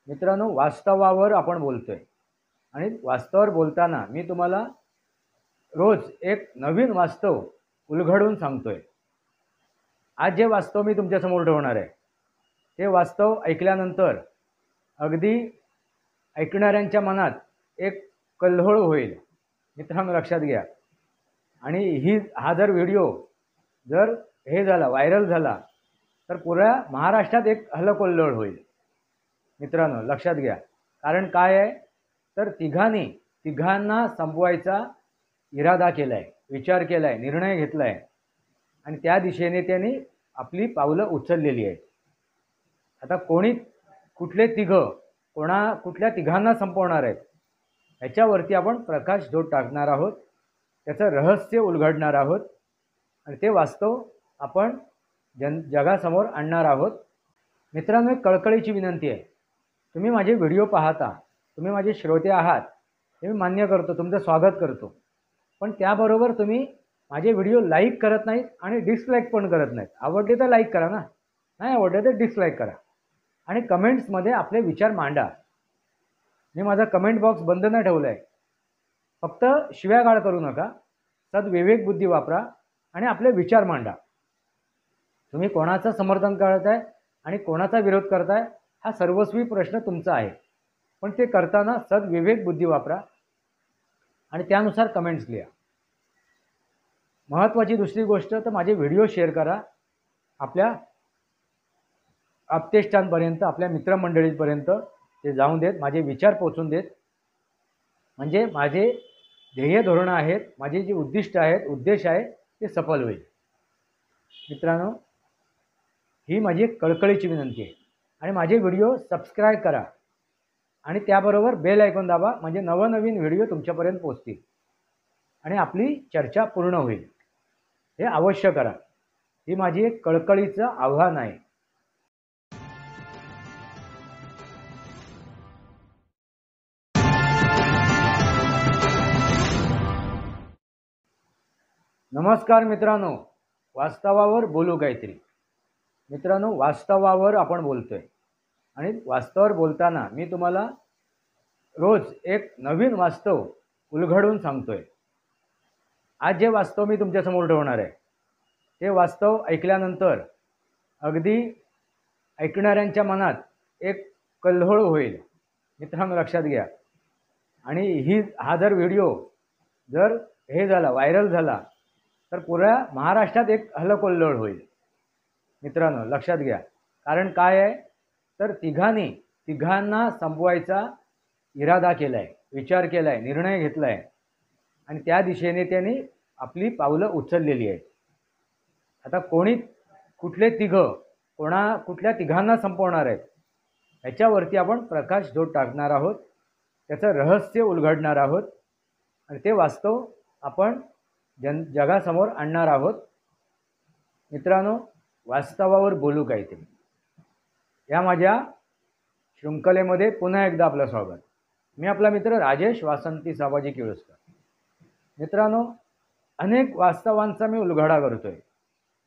मित्रांनो, वास्तवावर आपण बोलतोय आणि वास्तवावर बोलताना मी तुम्हाला रोज एक नवीन वास्तव उलगडून सांगतोय. आज जे वास्तव मी तुमच्यासमोर ठेवणार आहे ते वास्तव ऐकल्यानंतर अगदी ऐकणाऱ्यांच्या मनात एक कल्लोळ होईल. मित्रांनो, लक्षात घ्या. आणि हा जर व्हिडिओ जर हे झाला, व्हायरल झाला, तर पुऱ्या महाराष्ट्रात एक हलकल्लोळ होईल. मित्रांनो, लक्षात घ्या. कारण काय आहे, तर तिघांना संपवायचा इरादा केलाय, विचार केलाय, निर्णय घेतलाय आणि त्या दिशेने त्यांनी आपली पावलं उचललेली आहेत. आता कुठले कुठल्या तिघांना संपवणार आहेत ह्याच्यावरती आपण प्रकाशझोत टाकणार आहोत, त्याचं रहस्य उलगडणार आहोत आणि ते वास्तव आपण जगासमोर आणणार आहोत. मित्रांनो, एक कळकळीची विनंती आहे. तुम्ही माझे व्हिडिओ पाहता, तुम्ही माझे श्रोते आहात, हे मी मान्य करतो, तुमचं स्वागत करतो. पण त्याबरोबर तुम्ही माझे व्हिडिओ लाईक करत नाहीत आणि डिसलाईक पण करत नाहीत. आवडले तर लाईक करा ना, नाही आवडले तर डिसलाईक करा आणि कमेंट्समध्ये आपले विचार मांडा. मी माझा कमेंट बॉक्स बंद न ठेवला आहे. फक्त शिव्यागाळ करू नका, सद्विवेक बुद्धी वापरा आणि आपले विचार मांडा. तुम्ही कोणाचं समर्थन करताय आणि कोणाचा विरोध करताय हा सर्वस्वी प्रश्न तुमचा आहे, पण ते करताना सद्विवेक बुद्धी वापरा आणि त्यानुसार कमेंट्स लिहा. महत्त्वाची दुसरी गोष्ट, तर माझे व्हिडिओ शेअर करा. आपल्या आप्तेष्टांपर्यंत, आपल्या मित्रमंडळींपर्यंत ते जाऊन देत, माझे विचार पोचून देत. म्हणजे माझे ध्येय धोरणं आहेत, माझे जे उद्दिष्ट आहेत, उद्देश आहे, ते सफल होईल. मित्रांनो, ही माझी एक कळकळीची विनंती आहे. आणि माझे व्हिडिओ सबस्क्राईब करा आणि त्याबरोबर बेल आयकॉन दाबा, म्हणजे नवनवीन व्हिडिओ तुमच्यापर्यंत पोहोचतील आणि आपली चर्चा पूर्ण होईल. हे अवश्य करा. ही माझी एक कळकळीचं आव्हान आहे. नमस्कार मित्रांनो, वास्तवावर बोलू काहीतरी. मित्रांनो, वास्तवावर आपण बोलतोय आणि वास्तवावर बोलताना मी तुम्हाला रोज एक नवीन वास्तव उलगडून सांगतोय. आज जे वास्तव मी तुमच्यासमोर ठेवणार आहे ते वास्तव ऐकल्यानंतर अगदी ऐकणाऱ्यांच्या मनात एक कल्लोळ होईल. मित्रांनो, लक्षात घ्या. आणि हा जर व्हिडिओ जर हे झाला, व्हायरल झाला, तर पुऱ्या महाराष्ट्रात एक हलकल्लोळ होईल. मित्रांनो, लक्षात घ्या. कारण काय आहे, तर तिघांना संपवायचा इरादा केलाय, विचार केलाय, निर्णय घेतलाय आणि त्या दिशेने त्यांनी आपली पावलं उचललेली आहेत. आता कुठल्या तिघांना संपवणार आहेत ह्याच्यावरती आपण प्रकाशझोत टाकणार आहोत, त्याचं रहस्य उलगडणार आहोत आणि ते वास्तव आपण जगासमोर आणणार आहोत. मित्रांनो, वास्तवावर बोलू काहीतरी या माझ्या शृंखलेमध्ये पुन्हा एकदा आपलं स्वागत. मी आपला मित्र राजेश वासंती साबाजी किळुसकर. मित्रांनो, अनेक वास्तवांचा मी उलगडा करतोय.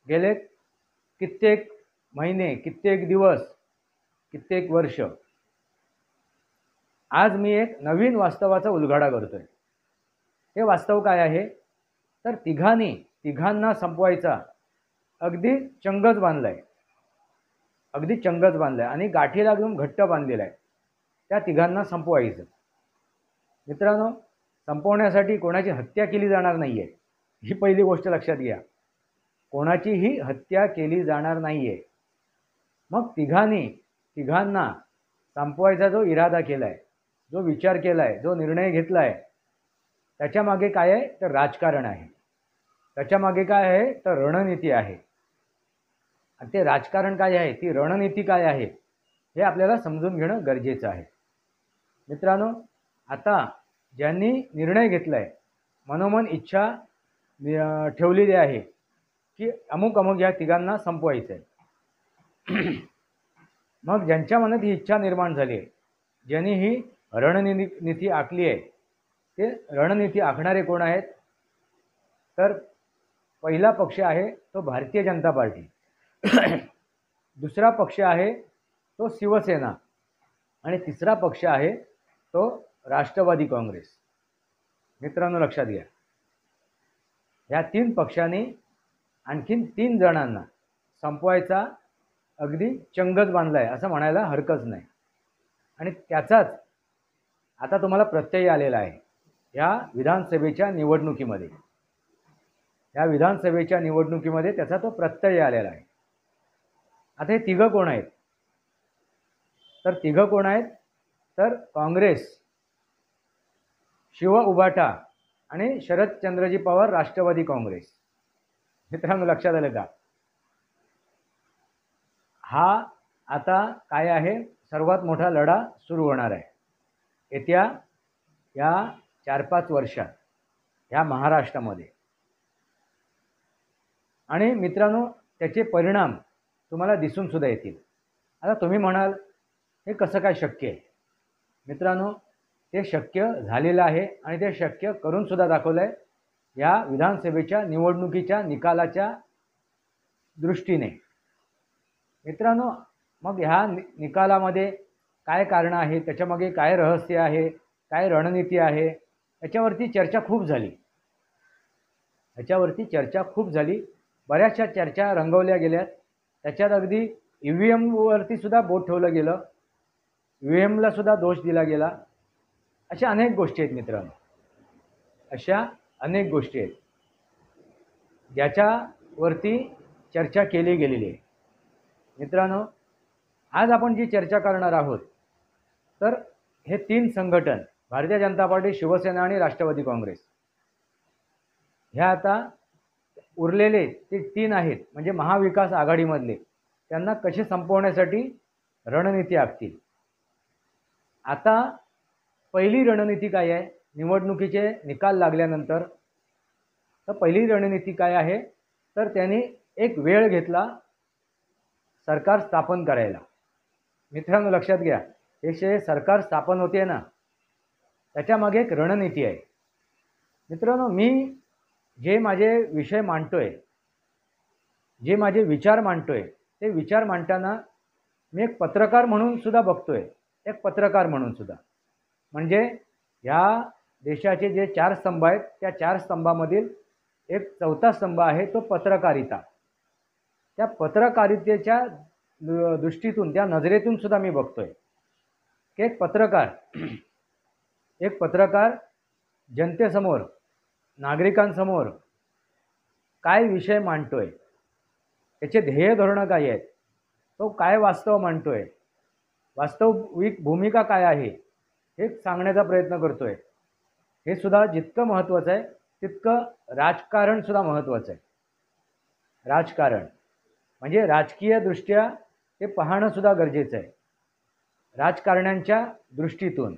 गेले कित्येक महिने, कित्येक दिवस, कित्येक वर्ष. आज मी एक नवीन वास्तवाचा उलगडा करतोय. हे वास्तव काय आहे, तर तिघांना संपवायचा अगदी चंगच बांधलाय आणि गाठीला घेऊन घट्ट बांधलेला आहे. त्या तिघांना संपवायचं. मित्रांनो, संपवण्यासाठी कोणाची हत्या केली जाणार नाही आहे, ही पहिली गोष्ट लक्षात घ्या. कोणाचीही हत्या केली जाणार नाही आहे. मग तिघांना संपवायचा जो इरादा केलाय, जो विचार केलाय, जो निर्णय घेतलाय, त्याच्यामागे काय आहे, तर राजकारण आहे. त्याच्यामागे काय आहे, तर रणनीती आहे. आणि ते राजकारण काय आहे, ती रणनीती काय आहे, हे आपल्याला समजून घेणं गरजेचं आहे. मित्रांनो, आता ज्यांनी निर्णय घेतलाय, मनोमन इच्छा ठेवलेली आहे की अमुक या तिघांना संपवायचं आहे. मग ज्यांच्या मनात ही इच्छा निर्माण झाली आहे, ज्यांनी ही रणनीती आखली आहे, ते रणनीती आखणारे कोण आहेत, तर पहिला पक्ष आहे तो भारतीय जनता पार्टी. दुसरा पक्ष आहे तो शिवसेना आणि तिसरा पक्ष आहे तो राष्ट्रवादी काँग्रेस. मित्रांनो लक्षात घ्या, या 3 पक्षांनी आणखीन 3 जणांना संपवायचा अगदी चंगच बांधलाय असं म्हणायला हरकत नाही. आणि त्याचाच आता तुम्हाला प्रत्यय आलेला आहे या विधानसभेच्या निवडणुकीमध्ये. या विधानसभेच्या निवडणुकीमध्ये त्याचा तो प्रत्यय आलेला आहे. आता हे तिघं कोण आहेत? तर तिघं कोण आहेत? तर काँग्रेस, शिव उबाटा आणि शरदचंद्रजी पवार राष्ट्रवादी काँग्रेस. मित्रांनो लक्षात आलं का? हा आता काय आहे, सर्वात मोठा लढा सुरू होणार आहे येत्या या 4-5 वर्षात ह्या महाराष्ट्रामध्ये. आणि मित्रांनो त्याचे परिणाम तुम्हाला दिसून सुद्धा येतील. आता तुम्ही म्हणाल हे कसं काय शक्य आहे? मित्रांनो ते शक्य झालेलं आहे आणि ते शक्य करून सुद्धा दाखवलं आहे या विधानसभेच्या निवडणुकीच्या निकालाच्या दृष्टीने. मित्रांनो मग ह्या निकालामध्ये काय कारण आहे, त्याच्यामागे काय रहस्य आहे, काय रणनीती आहे, याच्यावरती चर्चा खूप झाली. बऱ्याचशा चर्चा रंगवल्या गेल्यात. त्याच्यात अगदी EVM वरती सुद्धा बोट ठेवलं गेलं, EVM ला सुद्धा दोष दिला गेला. अशा अनेक गोष्टी आहेत मित्रांनो, अशा अनेक गोष्टी आहेत ज्याच्यावरती चर्चा केली गेलेली आहे. मित्रांनो आज आपण जी चर्चा करणार आहोत तर हे 3 संघटन भारतीय जनता पार्टी, शिवसेना आणि राष्ट्रवादी काँग्रेस ह्या आता उरलेले ते 3 आहेत म्हणजे महाविकास आघाडीमधले, त्यांना कसे संपवण्यासाठी रणनीती आखतील. आता पहिली रणनीती काय आहे? निवडणुकीचे निकाल लागल्यानंतर तर पहिली रणनीती काय आहे? तर त्यांनी एक वेळ घेतला सरकार स्थापन करायला. मित्रांनो लक्षात घ्या, हे सरकार स्थापन होते ना, त्याच्यामागे एक रणनीती आहे. मित्रांनो मी जे माझे विषय मांडतोय, जे माझे विचार मांडतोय, ते विचार मांडताना मी एक पत्रकार म्हणून सुद्धा बघतोय, एक पत्रकार म्हणून सुद्धा. म्हणजे या देशाचे जे 4 स्तंभ आहेत त्या 4 स्तंभामधील एक चौथा स्तंभ आहे तो पत्रकारिता. त्या पत्रकारितेच्या दृष्टीतून, त्या नजरेतून सुद्धा मी बघतोय की एक पत्रकार जनतेसमोर, नागरिकांसमोर काय विषय मांडतोय, त्याचे ध्येय धोरणं काय आहेत, तो काय वास्तव मांडतोय, वास्तविक भूमिका काय आहे हे सांगण्याचा प्रयत्न करतोय. हे सुद्धा जितकं महत्त्वाचं आहे तितकं राजकारण सुद्धा महत्त्वाचं आहे. राजकारण म्हणजे राजकीय दृष्ट्या ते पाहणं सुद्धा गरजेचं आहे, राजकारण्यांच्या दृष्टीतून.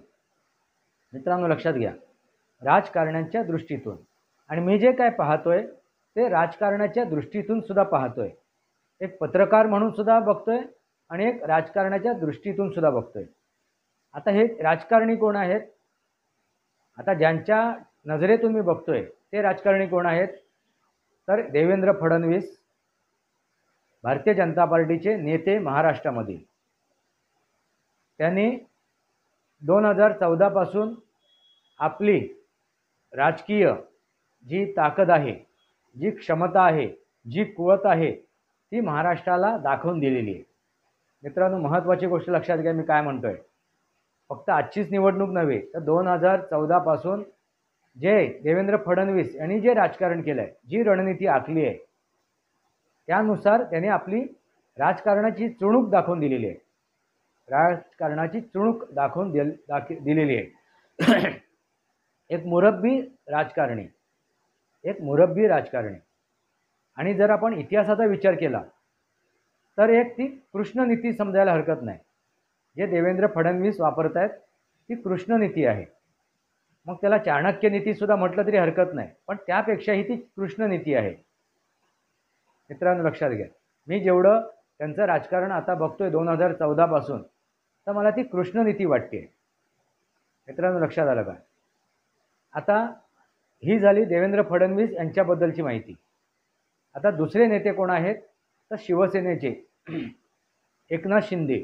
मित्रांनो लक्षात घ्या, राजकारण्यांच्या दृष्टीतून. आणि मी जे काय पाहतोय ते राजकारणाच्या दृष्टीतून सुद्धा पाहतोय. एक पत्रकार म्हणून सुद्धा बघतोय आणि एक राजकारणाच्या दृष्टीतून सुद्धा बघतोय. आता हे राजकारणी कोण आहेत? आता ज्यांच्या नजरेतून मी बघतोय ते राजकारणी कोण आहेत? तर देवेंद्र फडणवीस, भारतीय जनता पार्टीचे नेते महाराष्ट्रामधील. त्यांनी 2014 पासून आपली राजकीय जी ताकद आहे, जी क्षमता आहे, जी कुवत आहे ती महाराष्ट्राला दाखवून दिलेली आहे. मित्रांनो महत्त्वाची गोष्ट लक्षात घ्या, मी काय म्हणतोय, फक्त आजचीच निवडणूक नव्हे तर 2014 पासून जे देवेंद्र फडणवीस यांनी जे राजकारण केलं आहे, जी रणनीती आखली आहे, त्यानुसार त्यांनी आपली राजकारणाची चुणूक दाखवून दिलेली आहे. राजकारणाची चुणूक दाखवून दिलेली आहे. एक मुरब्बी राजकारणी, एक मुरब्बी राजकारणी. आणि जर आपण इतिहासाचा विचार केला तर एक ती कृष्णनीती समजायला हरकत नाही. जे देवेंद्र फडणवीस वापरत आहेत ती कृष्णनीती आहे. मग त्याला चाणक्य नीती सुद्धा म्हटलं तरी हरकत नाही, पण त्यापेक्षाही ती कृष्णनीती आहे. मित्रांनो लक्षात घ्या, मी जेवढं त्यांचं राजकारण आता बघतोय 2014 पासून, तर मला ती कृष्णनीती वाटते. मित्रांनो लक्षात आलं का? आता ही झाली देवेंद्र फडणवीस यांच्याबद्दलची माहिती. आता दुसरे नेते कोण आहेत? तर शिवसेनेचे एकनाथ शिंदे.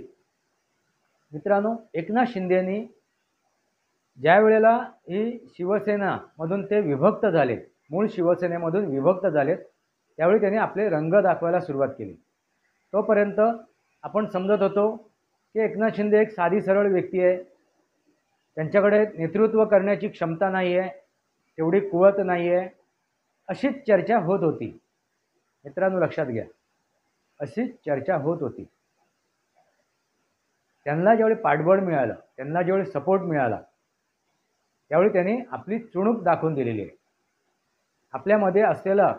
मित्रांनो, एकनाथ शिंदेनी ज्या वेळेला ही शिवसेनामधून ते विभक्त झाले, मूळ शिवसेनेमधून विभक्त झालेत, त्यावेळी त्यांनी आपले रंग दाखवायला सुरुवात केली. तोपर्यंत आपण समजत होतो की एकनाथ शिंदे एक साधी सरळ व्यक्ती आहे, त्यांच्याकडे नेतृत्व करण्याची क्षमता नाही आहे, तेवढी कुवत नाही आहे, अशीच चर्चा होत होती. मित्रांनो लक्षात घ्या, अशीच चर्चा होत होती. त्यांना ज्यावेळी पाठबळ मिळालं, त्यांना ज्यावेळी सपोर्ट मिळाला, त्यावेळी त्यांनी आपली चुणूक दाखवून दिलेली आहे. आपल्यामध्ये असलेलं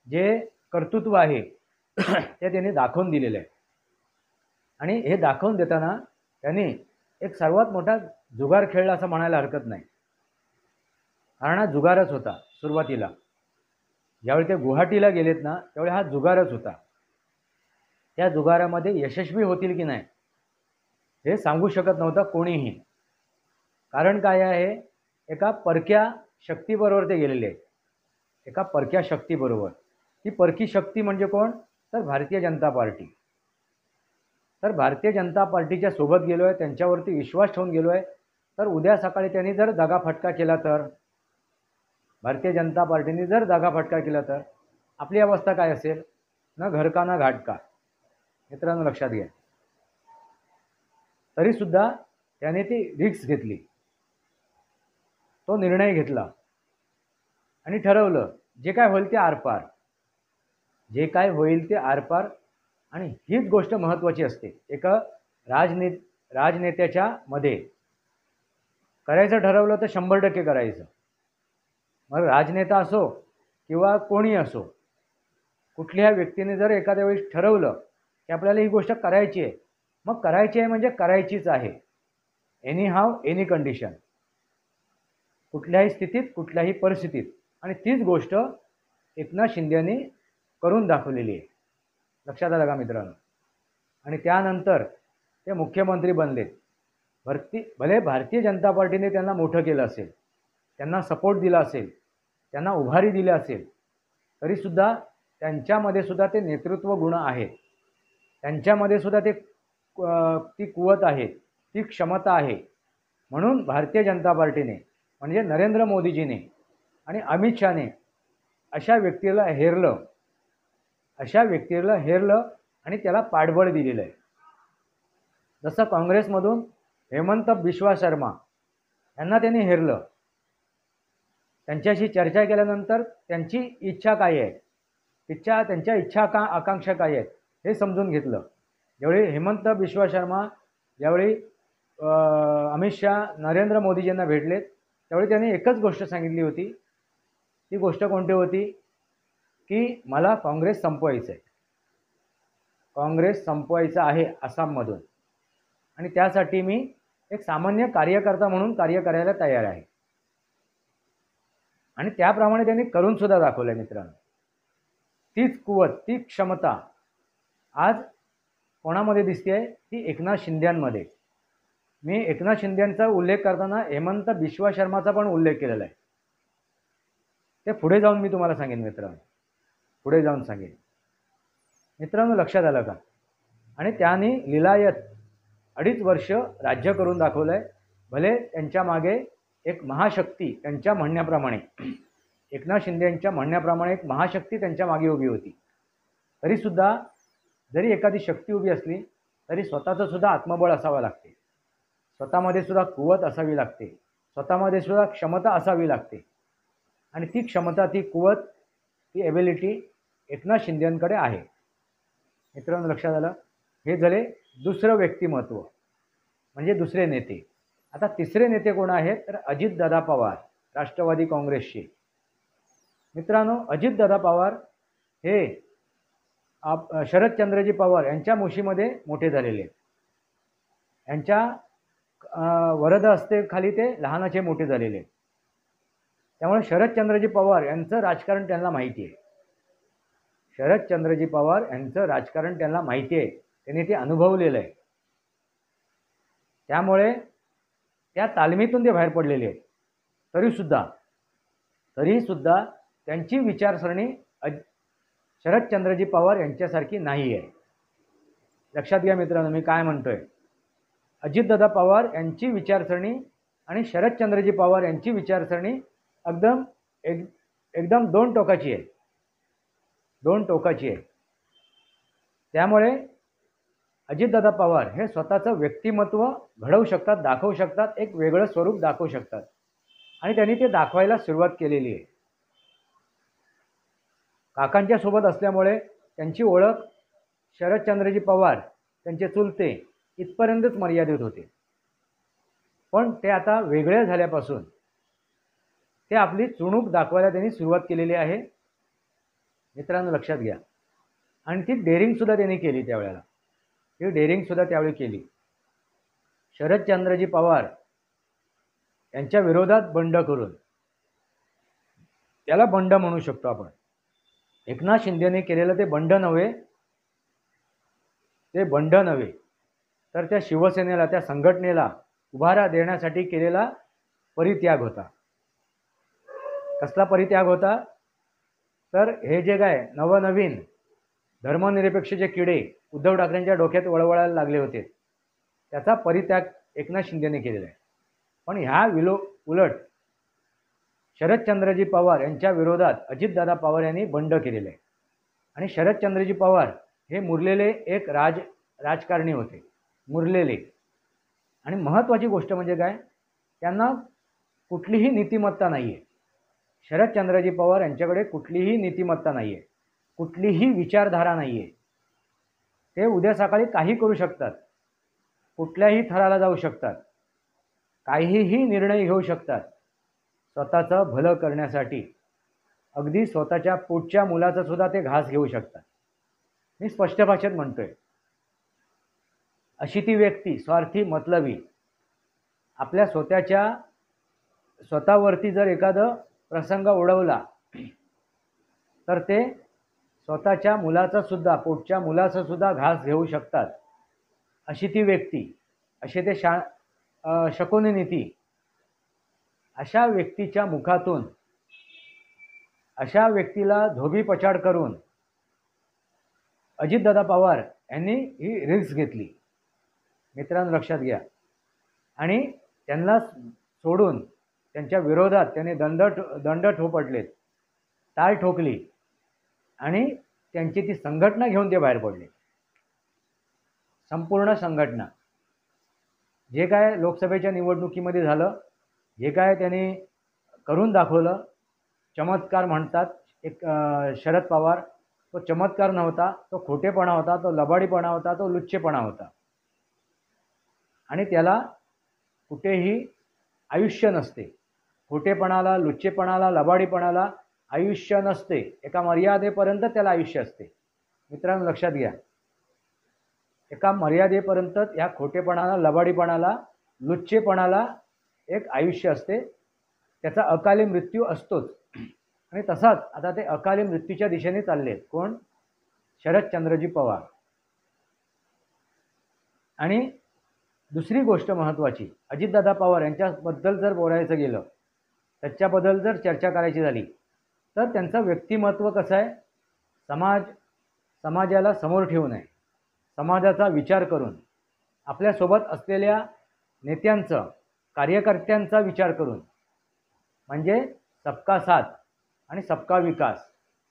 जे कर्तृत्व आहे ते त्यांनी दाखवून दिलेलं आहे. आणि हे दाखवून देताना त्यांनी एक सर्वात मोठा जुगार खेळला असं म्हणायला हरकत नाही. कारण हा जुगारच होता सुरुवातीला. ज्यावेळी ते गुवाहाटीला गेलेत ना, त्यावेळी हा जुगारच होता. त्या जुगारामध्ये यशस्वी होतील की नाही हे सांगू शकत नव्हतं कोणीही. कारण काय आहे, एका परक्या शक्तीबरोबर ते गेलेले आहेत, एका परक्या शक्तीबरोबर. ती परकी शक्ती म्हणजे कोण, तर भारतीय जनता पार्टी. तर भारतीय जनता पार्टीच्या सोबत गेलो आहे, त्यांच्यावरती विश्वास ठेवून गेलो आहे, तर उद्या सकाळी त्यांनी जर दगाफटका केला तर, भारतीय जनता पार्टीने जर दगाफटका केला तर आपली अवस्था काय असेल, ना घर का ना घाट का. मित्रांनो लक्षात घ्या. तरीसुद्धा त्याने ती रिस्क घेतली, तो निर्णय घेतला आणि ठरवलं जे काय होईल ते आरपार, जे काय होईल ते आरपार. आणि हीच गोष्ट महत्त्वाची असते एका राजनेत्याच्या मध्ये. करायचं ठरवलं तर 100% करायचं. मग राजनेता असो किंवा कोणी असो, कुठल्या व्यक्तीने जर एखाद्या वेळेस ठरवलं की आपल्याला ही गोष्ट करायची आहे, मग करायची आहे म्हणजे करायचीच आहे, एनी हाव एनी कंडिशन, कुठल्याही स्थितीत कुठल्याही परिस्थितीत. आणि तीच गोष्ट एकनाथ शिंदेनी करून दाखवलेली आहे. लक्षात आलं का मित्रांनो. आणि त्यानंतर ते मुख्यमंत्री बनलेत. भले भारतीय जनता पार्टीने त्यांना मोठं केलं असेल, त्यांना सपोर्ट दिला असेल, त्यांना उभारी दिली असेल, तरीसुद्धा त्यांच्यामध्ये सुद्धा ते नेतृत्व गुण आहेत, त्यांच्यामध्ये सुद्धा ती कुवत आहे, ती क्षमता आहे. म्हणून भारतीय जनता पार्टीने म्हणजे नरेंद्र मोदीजीने आणि अमित शहाने अशा व्यक्तीला हेरलं आणि त्याला पाठबळ दिलेलं आहे. जसं काँग्रेसमधून हेमंत बिश्वा शर्मा यांना त्यांनी हेरलं. त्यांच्याशी चर्चा केल्यानंतर त्यांची इच्छा काय आहे, त्यांच्या इच्छा आकांक्षा काय आहेत हे समजून घेतलं. ज्यावेळी हेमंत बिश्वा शर्मा ज्यावेळी अमित शहा नरेंद्र मोदीजींना भेटलेत, त्यावेळी त्यांनी एकच गोष्ट सांगितली होती. ती गोष्ट कोणती होती की मला काँग्रेस संपवायचं आहे, काँग्रेस संपवायचं आहे आसाममधून, आणि त्यासाठी मी एक सामान्य कार्यकर्ता म्हणून कार्य करायला तयार आहे. आणि त्याप्रमाणे त्यांनी करून सुद्धा दाखवलं. मित्रांनो, तीच कुवत, ती क्षमता आज कोणामध्ये दिसते, ती एकनाथ शिंदेंमध्ये. मी एकनाथ शिंदेंचा उल्लेख करताना हेमंत बिश्वा शर्माचा पण उल्लेख केलेला आहे. ते पुढे जाऊन मी तुम्हाला सांगेन मित्रांनो, पुढे जाऊन सांगेन. मित्रांनो लक्षात आलं का. आणि त्यांनी लिलायत 2.5 वर्ष राज्य करून दाखवलं आहे. भले त्यांच्या मागे एक महाशक्ती, त्यांच्या म्हणण्याप्रमाणे एकनाथ शिंदेंच्या म्हणण्याप्रमाणे एक महाशक्ती त्यांच्या मागे उभी होती, तरीसुद्धा जरी एखादी शक्ती उभी असली तरी स्वतःचं सुद्धा आत्मबळ असावं लागते, स्वतःमध्ये सुद्धा कुवत असावी लागते, स्वतःमध्ये सुद्धा क्षमता असावी लागते. आणि ती क्षमता, ती कुवत, ती एबिलिटी एकनाथ शिंदेंकडे आहे. मित्रांनो लक्षात आलं. हे झाले दुसरं व्यक्तिमत्व, म्हणजे दुसरे नेते. आता तिसरे नेते कोण आहेत, तर अजितदादा पवार, राष्ट्रवादी काँग्रेसचे. मित्रांनो, अजितदादा पवार हे शरदचंद्रजी पवार यांच्या मुशीमध्ये मोठे झालेले आहेत. यांच्या वरद हस्ते खाली ते लहानाचे मोठे झालेले आहेत. त्यामुळे शरदचंद्रजी पवार यांचं राजकारण त्यांना माहिती आहे. शरदचंद्रजी पवार यांचं राजकारण त्यांना माहिती आहे, त्यांनी ते अनुभवलेलं आहे. त्यामुळे त्या तालमीतून ते बाहेर पडलेले आहेत. तरीसुद्धा त्यांची विचारसरणी शरदचंद्रजी पवार यांच्यासारखी नाही आहे. लक्षात घ्या मित्रांनो, मी काय म्हणतोय. अजितदादा पवार यांची विचारसरणी आणि शरदचंद्रजी पवार यांची विचारसरणी एकदम दोन टोकाची आहे, दोन टोकाची आहे. त्यामुळे अजितदादा पवार हे स्वतःचं व्यक्तिमत्व घडवू शकतात, दाखवू शकतात, एक वेगळं स्वरूप दाखवू शकतात आणि त्यांनी ते दाखवायला सुरुवात केलेली आहे. काकांच्या सोबत असल्यामुळे त्यांची ओळख शरदचंद्रजी पवार त्यांचे चुलते इथपर्यंतच मर्यादित होते. पण ते आता वेगळे झाल्यापासून ते आपली चुणूक दाखवायला त्यांनी सुरुवात केलेली आहे. मित्रांनो लक्षात घ्या. आणि ती डेअरिंगसुद्धा त्यांनी केली त्यावेळेला, ती डेअरिंगसुद्धा त्यावेळी केली. शरदचंद्रजी पवार यांच्या विरोधात बंड करून, त्याला बंड म्हणू शकतो आपण. एकनाथ शिंदेने केलेलं ते बंड नव्हे, ते बंड नव्हे तर त्या शिवसेनेला, त्या संघटनेला उभारा देण्यासाठी केलेला परित्याग होता. कसला परित्याग होता? तर हे जे काय नवनवीन धर्मनिरपेक्ष जे किडे उद्धव ठाकरेंच्या डोक्यात वळवळायला लागले होते, त्याचा परित्याग एकनाथ शिंदेने केलेला आहे. पण ह्या उलट शरदचंद्रजी पवार यांच्या विरोधात अजितदादा पवार यांनी बंड केलेलं आहे. आणि शरदचंद्रजी पवार हे मुरलेले एक राजकारणी होते, मुरलेले. आणि महत्त्वाची गोष्ट म्हणजे काय, त्यांना कुठलीही नीतिमत्ता नाही आहे. शरदचंद्रजी पवार यांच्याकडे कुठलीही नीतिमत्ता नाही आहे, कुठलीही विचारधारा नाही आहे. ते उद्या सकाळी काही करू शकतात, कुठल्याही थराला जाऊ शकतात, काहीही निर्णय घेऊ शकतात स्वतःचं भलं करण्यासाठी. अगदी स्वतःच्या पोटच्या मुलाचं सुद्धा ते घास घेऊ शकतात. मी स्पष्ट भाषेत म्हणतोय, अशी ती व्यक्ती स्वार्थी, मतलबी, आपल्या स्वतःवरती जर एखादं प्रसंग ओढवला तर ते स्वतःच्या मुलाचा सुद्धा, पोटच्या मुलाचा सुद्धा घास घेऊ शकतात. अशी ती व्यक्ती, असे ते शकुनी नीती. अशा व्यक्तीच्या मुखातून, अशा व्यक्तीला धोबी पछाड करून अजितदादा पवार यांनी ही रिस्क घेतली. मित्रांनो लक्षात घ्या. आणि त्यांना सोडून त्यांच्या विरोधात त्यांनी दंड ठोपटलेत, टाळ ठोकली आणि त्यांची ती संघटना घेऊन ते बाहेर पडले. संपूर्ण संघटना. जे काय लोकसभेच्या निवडणुकीमध्ये झालं, जे काय त्यांनी करून दाखवलं, चमत्कार म्हणतात एक शरद पवार, तो चमत्कार नव्हता, तो खोटेपणा होता, तो लबाडीपणा होता, तो लुच्चेपणा होता. आणि त्याला कुठेही आयुष्य नसते. खोटेपणाला, लुच्चेपणाला, लबाडीपणाला आयुष्य नसते. एका मर्यादेपर्यंत त्याला आयुष्य असते. मित्रांनो लक्षात घ्या. एका मर्यादेपर्यंत या खोटेपणाला, लबाडीपणाला, लुच्चेपणाला एक आयुष्य असते. त्याचा अकाली मृत्यू असतोच. आणि तसाच आता ते अकाली मृत्यूच्या दिशेने चालले. कोण? शरदचंद्रजी पवार. आणि दुसरी गोष्ट महत्त्वाची, अजितदादा पवार यांच्याबद्दल जर बोलायचं गेलं, त्याच्याबद्दल जर चर्चा करायची झाली तर त्यांचं व्यक्तिमत्व कसं आहे, समाजाला समोर ठेवून आहे, समाजाचा विचार करून, आपल्यासोबत असलेल्या नेत्यांचं, कार्यकर्त्यांचा विचार करून, म्हणजे सबका साथ आणि सबका विकास,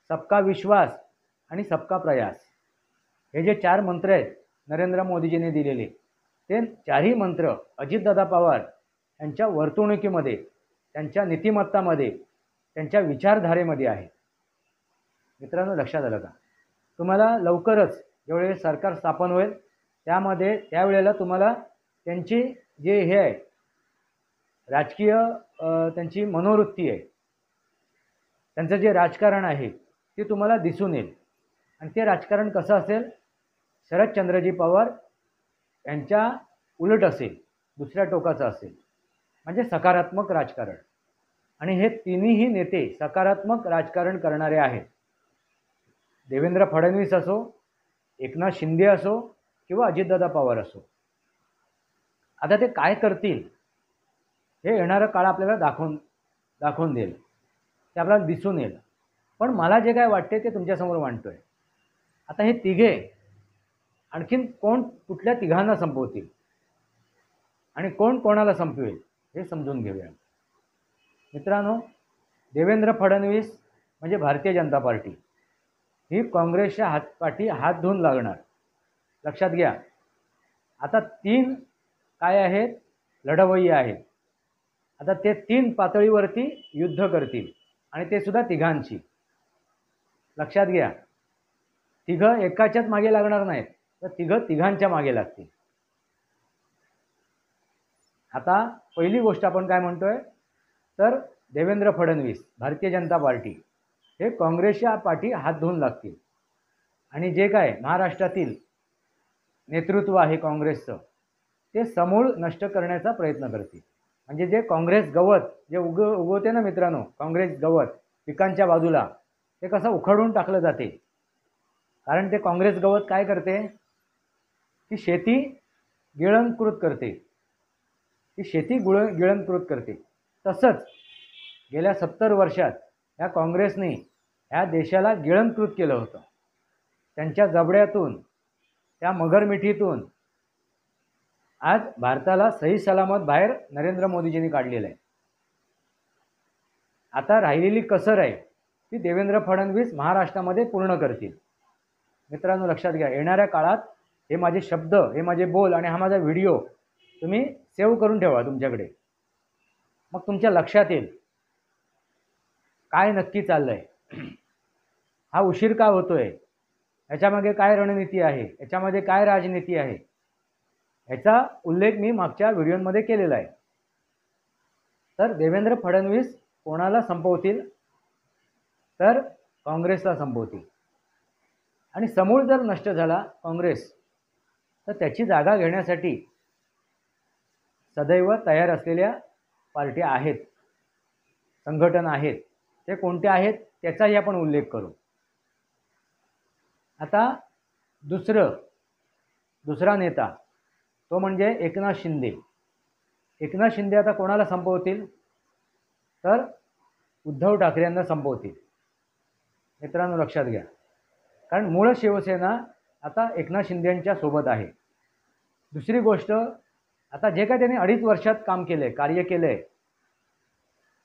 सबका विश्वास आणि सबका प्रयास, हे जे 4 मंत्र आहेत नरेंद्र मोदीजींनी दिलेले, ते 4ही मंत्र अजितदादा पवार यांच्या वर्तणुकीमध्ये, त्यांच्या नीतिमत्तामध्ये, त्यांच्या विचारधारेमध्ये आहे. मित्रांनो लक्षात आलं का? तुम्हाला लवकरच ज्यावेळेस सरकार स्थापन होईल त्यावेळेला तुम्हाला त्यांची जे हे आहे राजकीय, त्यांची मनोवृत्ती आहे, त्यांचं जे राजकारण आहे ते तुम्हाला दिसून येईल. आणि ते राजकारण कसं असेल? शरदचंद्रजी पवार यांच्या उलट असेल, दुसऱ्या टोकाचं असेल, म्हणजे सकारात्मक राजकारण. आणि हे तिन्ही नेते सकारात्मक राजकारण करणारे आहेत. देवेंद्र फडणवीस असो, एकनाथ शिंदे असो किंवा अजितदादा पवार असो. आता ते काय करतील हे येणारं काळ आपल्याला दाखवून देईल, ते आपल्याला दिसून येईल. पण मला जे काय वाटते ते तुमच्यासमोर मांडतोय. आता हे तिघे आणखीन कुठल्या तिघांना संपवतील? आणि कोण कोणाला संपवेल हे समजून घेऊया. मित्रांनो, देवेंद्र फडणवीस म्हणजे भारतीय जनता पार्टी ही काँग्रेसच्या हातपाठी हात धुवून लागणार. लक्षात घ्या. आता 3 काय आहेत, लढवय्ये आहेत. आता ते 3 पातळीवरती युद्ध करतील आणि ते सुद्धा तिघांची. लक्षात घ्या. तिघं एकाच्याच मागे लागणार नाहीत, तर तिघं तिघांच्या मागे लागतील. आता पहिली गोष्ट आपण काय म्हणतोय, तर देवेंद्र फडणवीस भारतीय जनता पार्टी हे काँग्रेसच्या पाठी हात धुवून लागतील आणि जे काय महाराष्ट्रातील नेतृत्व आहे काँग्रेसचं ते समूळ नष्ट करण्याचा प्रयत्न करतील. म्हणजे जे काँग्रेस गवत जे उगवते ना मित्रांनो, काँग्रेस गवत पिकांच्या बाजूला, ते कसं उखडून टाकलं जाते. कारण ते काँग्रेस गवत काय करते, ती शेती गिळंकृत करते. ती शेती गिळंकृत करते. तसंच गेल्या 70 वर्षात या काँग्रेसने ह्या देशाला गिळंकृत केलं होतं. त्यांच्या जबड्यातून, त्या मगरमिठीतून आज भारताला सही सलामत बाहेर नरेंद्र मोदीजींनी काढलेलं आहे. आता राहिलेली कसर आहे ती देवेंद्र फडणवीस महाराष्ट्रामध्ये पूर्ण करतील. मित्रांनो लक्षात घ्या. येणाऱ्या काळात हे माझे शब्द, हे माझे बोल आणि हा माझा व्हिडिओ तुम्ही सेव्ह करून ठेवा तुमच्याकडे. मग तुमच्या लक्षात येईल काय नक्की चाललंय, हा उशीर का होतोय, याच्यामागे काय रणनीती आहे, याच्यामध्ये काय राजनीती आहे, याचा उल्लेख मी मागच्या व्हिडिओमध्ये केलेला आहे. तर देवेंद्र फडणवीस कोणाला संपवतील, तर काँग्रेसला संपवतील. आणि समूळ जर नष्ट झाला काँग्रेस, तर त्याची जागा घेण्यासाठी सदैव तयार असलेल्या पार्ट्या आहेत, संघटना आहेत. ते कोणते आहेत त्याचाही आपण उल्लेख करू. आता दुसरा नेता तो म्हणजे एकनाथ शिंदे. एकनाथ शिंदे आता कोणाला संपवतील, तर उद्धव ठाकरे यांना संपवतील. मित्रांनो लक्षात घ्या. कारण मूळ शिवसेना आता एकनाथ शिंदेंच्या सोबत आहे. दुसरी गोष्ट, आता जे काय त्यांनी 2.5 वर्षात काम केले, कार्य केले,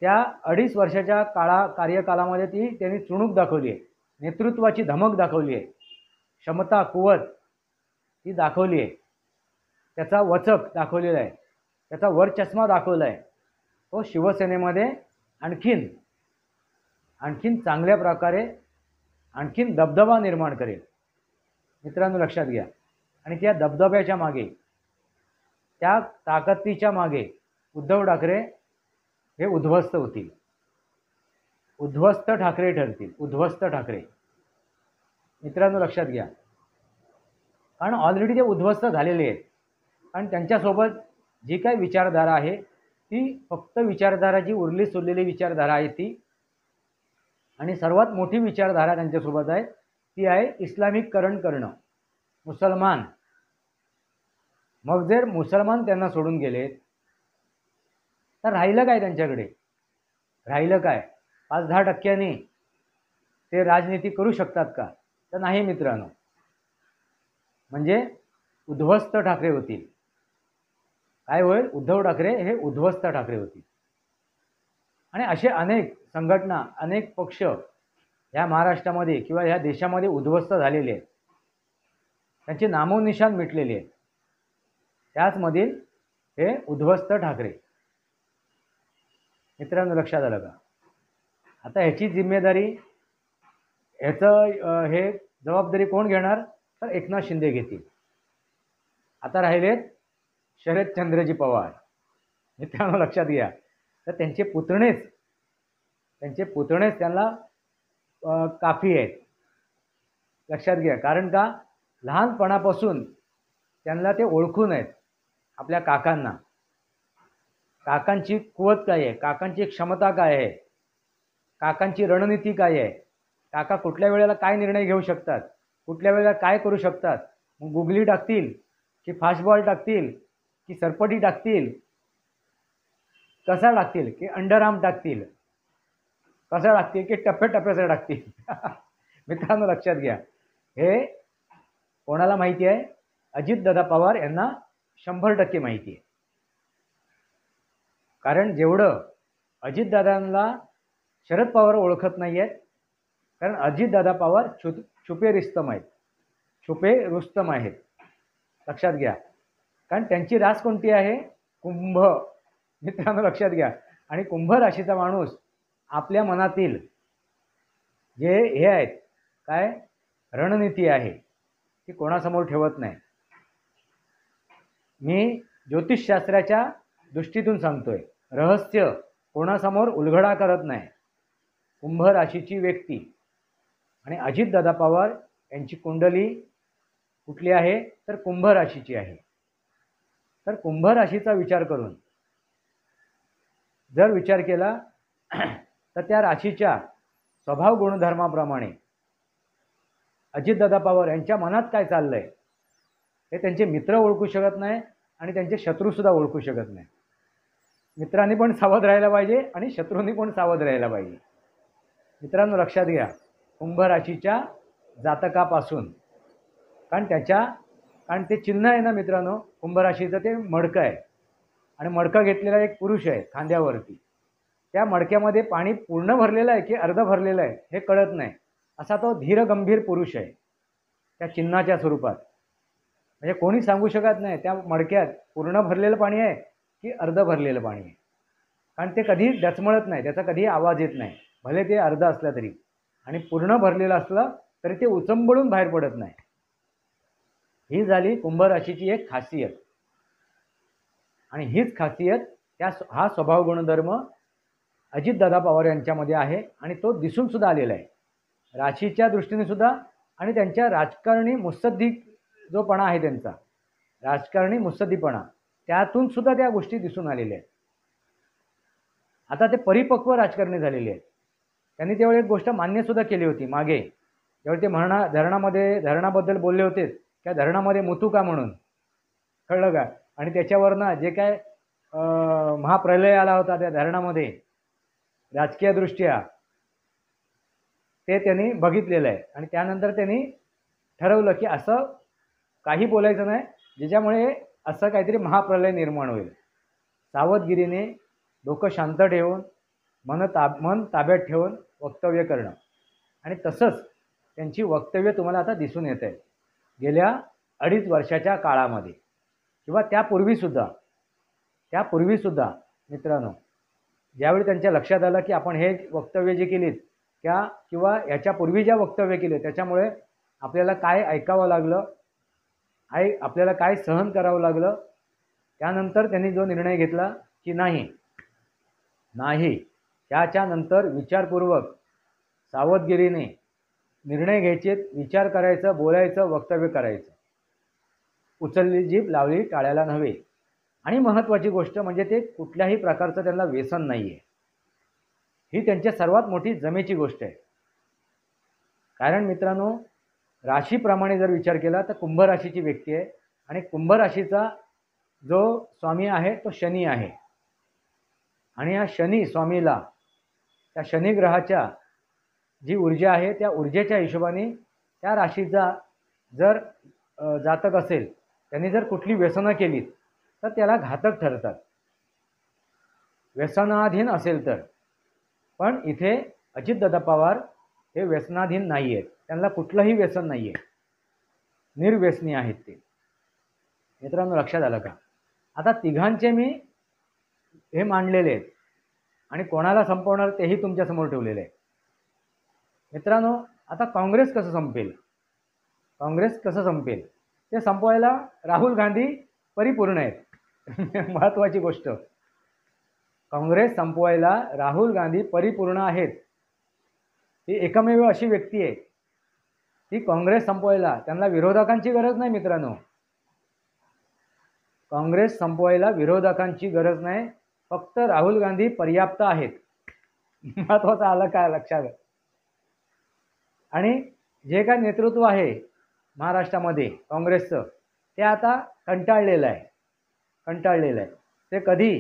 त्या 2.5 वर्षाच्या कार्यकालामध्ये त्यांनी चुणूक दाखवली आहे, नेतृत्वाची धमक दाखवली आहे, क्षमता कुवत ती दाखवली आहे, त्याचा वचक दाखवलेला आहे, त्याचा वरचष्मा दाखवला आहे. तो शिवसेनेमध्ये आणखीन चांगल्या प्रकारे आणखीन दबदबा निर्माण करेल. मित्रांनो लक्षात घ्या. आणि त्या दबदब्याच्या मागे, त्या ताकदीच्या मागे उद्धव ठाकरे हे उद्ध्वस्त होतील, उद्ध्वस्त ठाकरे ठरतील, उद्ध्वस्त ठाकरे. मित्रांनो लक्षात घ्या. कारण ऑलरेडी ते उद्ध्वस्त झालेले आहेत. कारण त्यांच्यासोबत जी काही विचारधारा आहे ती फक्त विचारधारा, जी उरली सुरलेली विचारधारा आहे ती, आणि सर्वात मोठी विचारधारा त्यांच्यासोबत आहे ती आहे इस्लामिककरण करणं, मुसलमान. मग जर मुसलमान त्यांना सोडून गेलेत तर राहिलं काय त्यांच्याकडे, राहिलं काय? 5-10% ते राजनीती करू शकतात का? तर नाही मित्रांनो. म्हणजे उद्ध्वस्त ठाकरे होतील. काय होईल? उद्धव ठाकरे हे उद्ध्वस्त ठाकरे होतील. आणि असे अनेक संघटना, अनेक पक्ष ह्या महाराष्ट्रामध्ये किंवा ह्या देशामध्ये उद्ध्वस्त झालेले आहेत, त्यांचे नामोनिशाण मिटलेले आहेत. त्याचमधील हे उद्ध्वस्त ठाकरे. मित्रांनो लक्षात आलं का? आता ह्याची जिम्मेदारी, हे जबाबदारी कोण घेणार, तर एकनाथ शिंदे घेतील. आता राहिलेत शरदचंद्रजी पवार. मित्रांनो लक्षात घ्या. तर त्यांचे पुतणेच त्यांना काफी आहेत. लक्षात घ्या. कारण का, लहानपणापासून त्यांना ते ओळखून आहेत आपल्या काकांना. काकांची कुवत काय आहे, काकांची क्षमता काय आहे, काकांची रणनीती काय आहे, काका कुठल्या वेळेला काय निर्णय घेऊ शकतात, कुठल्या वेळेला काय करू शकतात. मग गुगली टाकतील की फास्टबॉल टाकतील की सरपटी टाकतील, कसा टाकतील की अंडरआर्म टाकतील, कसा टाकतील की टप्प्याटप्प्याचं टाकतील. मित्रांनो लक्षात घ्या. हे कोणाला माहिती आहे? अजितदादा पवार यांना 100% माहिती आहे. कारण जेवढं अजितदादांना शरद पवार ओळखत नाही आहेत, कारण अजितदादा पवार छुपे रिस्तम आहेत, छुपे रुस्तम आहेत, लक्षात घ्या. कारण त्यांची रास कोणती आहे? कुंभ. मित्रांनो लक्षात घ्या. आणि कुंभ राशीचा माणूस आपल्या मनातील जे हे आहेत काय रणनीती आहे ती कोणासमोर ठेवत नाही. मी ज्योतिषशास्त्राच्या दृष्टीतून सांगतोय, रहस्य कोणासमोर उलगडा करत नाही. कुंभ राशीची व्यक्ती आणि अजितदादा पवार यांची कुंडली कुठली आहे तर कुंभ राशीची आहे. तर कुंभ राशीचा विचार करून जर विचार केला तर त्या राशीच्या स्वभाव गुणधर्माप्रमाणे अजितदादा पवार यांच्या मनात काय चाललंय हे त्यांचे मित्र ओळखू शकत नाही आणि त्यांचे शत्रूसुद्धा ओळखू शकत नाही. मित्रांनी पण सावध राहायला पाहिजे आणि शत्रूंनी पण सावध राहायला पाहिजे. मित्रांनो लक्षात घ्या, कुंभ राशीच्या जातकापासून कारण ते चिन्ह आहे ना मित्रांनो, कुंभ राशीचं ते मडकं आहे आणि मडकं घेतलेला एक पुरुष आहे खांद्यावरती. त्या मडक्यामध्ये पाणी पूर्ण भरलेलं आहे की अर्ध भरलेलं आहे हे कळत नाही, असा तो धीर गंभीर पुरुष आहे त्या चिन्हाच्या स्वरूपात. म्हणजे कोणी सांगू शकत नाही त्या मडक्यात पूर्ण भरलेलं पाणी आहे की अर्ध भरलेलं पाणी आहे, कारण ते कधी डचमळत नाही, त्याचा कधी आवाज येत नाही, भले ते अर्ध असलं तरी. आणि पूर्ण भरलेलं असलं तरी ते उचंबळून बाहेर पडत नाही. ही झाली कुंभ राशीची एक खासियत. आणि हीच खासियत हा स्वभाव गुणधर्म अजितदादा पवार यांच्यामध्ये आहे आणि तो दिसून सुद्धा आलेला आहे राशीच्या दृष्टीने सुद्धा. आणि त्यांच्या राजकारणी मुत्सद्दी जोपणा आहे त्यांचा, राजकारणी मुत्सद्दीपणा, त्यातून सुद्धा त्या गोष्टी दिसून आलेल्या आहेत. आता ते परिपक्व राजकारणी झालेले आहेत. त्यांनी त्यावेळी एक गोष्ट मान्य सुद्धा केली होती मागे, ज्यावेळी ते धरणाबद्दल बोलले होते, त्या धरणामध्ये मुतू का म्हणून, कळलं का. आणि त्याच्यावरनं जे काय महाप्रलय आला होता त्या धरणामध्ये राजकीयदृष्ट्या ते त्यांनी बघितलेलं आहे. आणि त्यानंतर त्यांनी ठरवलं की असं काही बोलायचं नाही ज्याच्यामुळे असं काहीतरी महाप्रलय निर्माण होईल. सावधगिरीने डोकं शांत ठेवून मन ताब्यात ठेवून वक्तव्य करणं. आणि तसंच त्यांची वक्तव्य तुम्हाला आता दिसून येत आहे गेल्या 2.5 वर्षाच्या काळामध्ये किंवा त्यापूर्वीसुद्धा मित्रांनो, ज्यावेळी त्यांच्या लक्षात आलं की आपण हे वक्तव्य जे केलीत किंवा याच्यापूर्वी ज्या वक्तव्य केले त्याच्यामुळे आपल्याला काय ऐकावं लागलं, आपल्याला काय सहन करावं लागलं, त्यानंतर त्यांनी जो निर्णय घेतला की नाही त्याच्यानंतर विचारपूर्वक सावधगिरीने निर्णय घ्यायचे, विचार करायचं, बोलायचं, वक्तव्य करायचं, उचलली जीभ लावली टाळ्याला नव्हे. आणि महत्त्वाची गोष्ट म्हणजे ते कुठल्याही प्रकारचं त्यांना व्यसन नाही आहे. ही त्यांच्या सर्वात मोठी जमेची गोष्ट आहे. कारण मित्रांनो, राशीप्रमाणे जर विचार केला तर कुंभ राशीची व्यक्ती आहे आणि कुंभ राशीचा जो स्वामी आहे तो शनी आहे. आणि या शनी स्वामीला त्या शनी ग्रहाच्या जी ऊर्जा आहे त्या ऊर्जेच्या हिशोबाने त्या राशीचा जर जातक असेल, त्यांनी जर कुठली व्यसनं केलीत तर त्याला घातक ठरतात, व्यसनाधीन असेल तर. पण इथे अजितदादा पवार हे व्यसनाधीन नाही आहेत, त्यांना कुठलंही व्यसन नाही आहे, निर्व्यसनी आहेत ते. मित्रांनो लक्षात आलं का. आता तिघांचे मी हे मांडलेले आहेत आणि कोणाला संपवणार तेही तुमच्यासमोर ठेवलेले आहे. मित्रांनो, आता काँग्रेस कसं संपेल ते संपवायला राहुल गांधी परिपूर्ण आहेत. महत्त्वाची गोष्ट, काँग्रेस संपवायला राहुल गांधी परिपूर्ण आहेत. ती एकमेव अशी व्यक्ती आहे ती काँग्रेस संपवायला, त्यांना विरोधकांची गरज नाही मित्रांनो. काँग्रेस संपवायला विरोधकांची गरज नाही, फक्त राहुल गांधी पर्याप्त आहेत. महत्त्वाचं आलं काय लक्षात. आणि जे काय नेतृत्व आहे महाराष्ट्रामध्ये काँग्रेसचं ते आता कंटाळलेलं आहे. ते कधी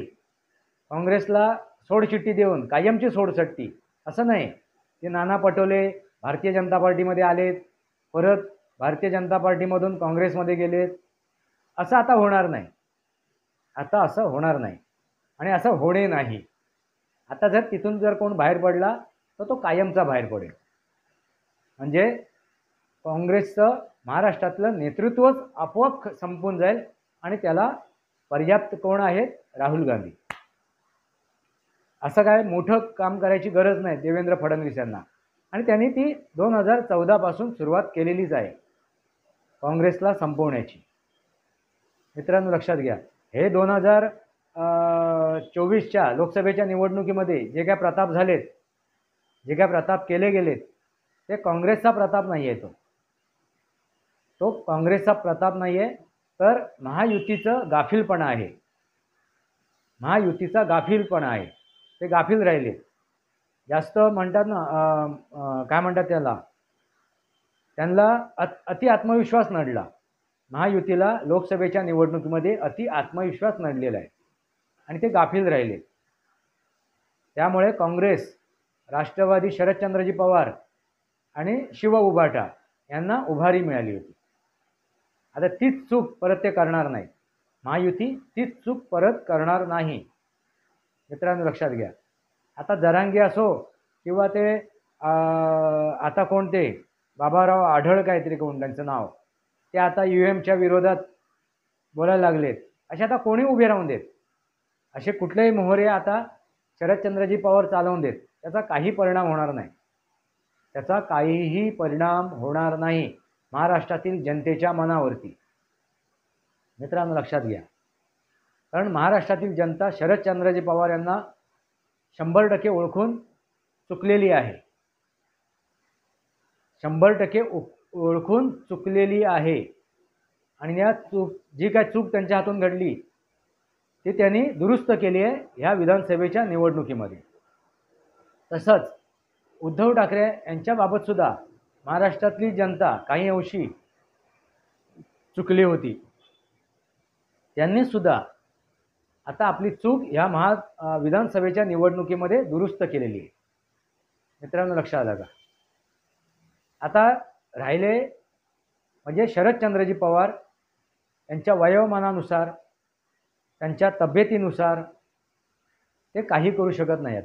काँग्रेसला सोडचिठ्ठी देऊन कायमची सोडचिठ्ठी असं नाही. ते नाना पटोले भारतीय जनता पार्टीमध्ये आलेत, परत भारतीय जनता पार्टीमधून काँग्रेसमध्ये गेलेत, असं आता होणार नाही. आणि असं होणे नाही. आता जर तिथून जर कोण बाहेर पडला तर तो कायमचा बाहेर पडेल. म्हणजे काँग्रेसचं महाराष्ट्रातलं नेतृत्वच आपोआप संपून जाईल आणि त्याला पर्याप्त कोण आहेत? राहुल गांधी. असं काय मोठं काम करायची गरज नाही देवेंद्र फडणवीस यांना. आणि त्यांनी ती 2014 पासून सुरुवात केलेलीच आहे काँग्रेसला संपवण्याची. मित्रांनो लक्षात घ्या, हे 2024च्या लोकसभेच्या निवडणुकीमध्ये जे काय प्रताप झालेत, जे काय प्रताप केले गेलेत, ते काँग्रेसचा प्रताप नाही आहे. तो काँग्रेसचा प्रताप नाही आहे, तर महायुतीचं गाफीलपणा आहे. महायुतीचा गाफीलपणा आहे. ते गाफील राहिले. जास्त म्हणतात ना, काय म्हणतात त्याला, त्यांना अति आत्मविश्वास नडला. महायुतीला लोकसभेच्या निवडणुकीमध्ये अति आत्मविश्वास नडलेला आहे आणि ते गाफील राहिले. त्यामुळे काँग्रेस, राष्ट्रवादी शरदचंद्रजी पवार आणि शिव उभाटा यांना उभारी मिळाली होती. आता तीच चूक परत ते करणार नाही. महायुती तीच चूक परत करणार नाही. मित्रांनो लक्षात घ्या. आता जरांगे असो किंवा ते आता कोणते बाबाराव आढळ काहीतरी कोण त्यांचं नाव, ते आता UMच्या विरोधात बोलायला लागलेत. असे आता कोणी उभे राहून देत? असे कुठलेही मोहरे आता शरदचंद्रजी पवार चालवून देत, त्याचा काही परिणाम होणार नाही. त्याचा काहीही परिणाम होणार नाही महाराष्ट्रातील जनतेच्या मनावरती. मित्रांनो लक्षात घ्या, कारण महाराष्ट्रातील जनता शरदचंद्रजी पवार यांना 100% ओळखून चुकलेली आहे. 100% ओळखून चुकलेली आहे. आणि या जी काय चूक त्यांच्या हातून घडली ती त्यांनी दुरुस्त केली आहे ह्या विधानसभेच्या निवडणुकीमध्ये. तसंच उद्धव ठाकरे यांच्याबाबत सुद्धा महाराष्ट्रातली जनता काही अंशी चुकली होती. त्यांनी सुद्धा आता आपली चूक ह्या विधानसभेच्या निवडणुकीमध्ये दुरुस्त केलेली आहे. मित्रांनो लक्षात आलं का? आता राहिले म्हणजे शरदचंद्रजी पवार यांच्या वयोमानानुसार, त्यांच्या तब्येतीनुसार ते काही करू शकत नाही.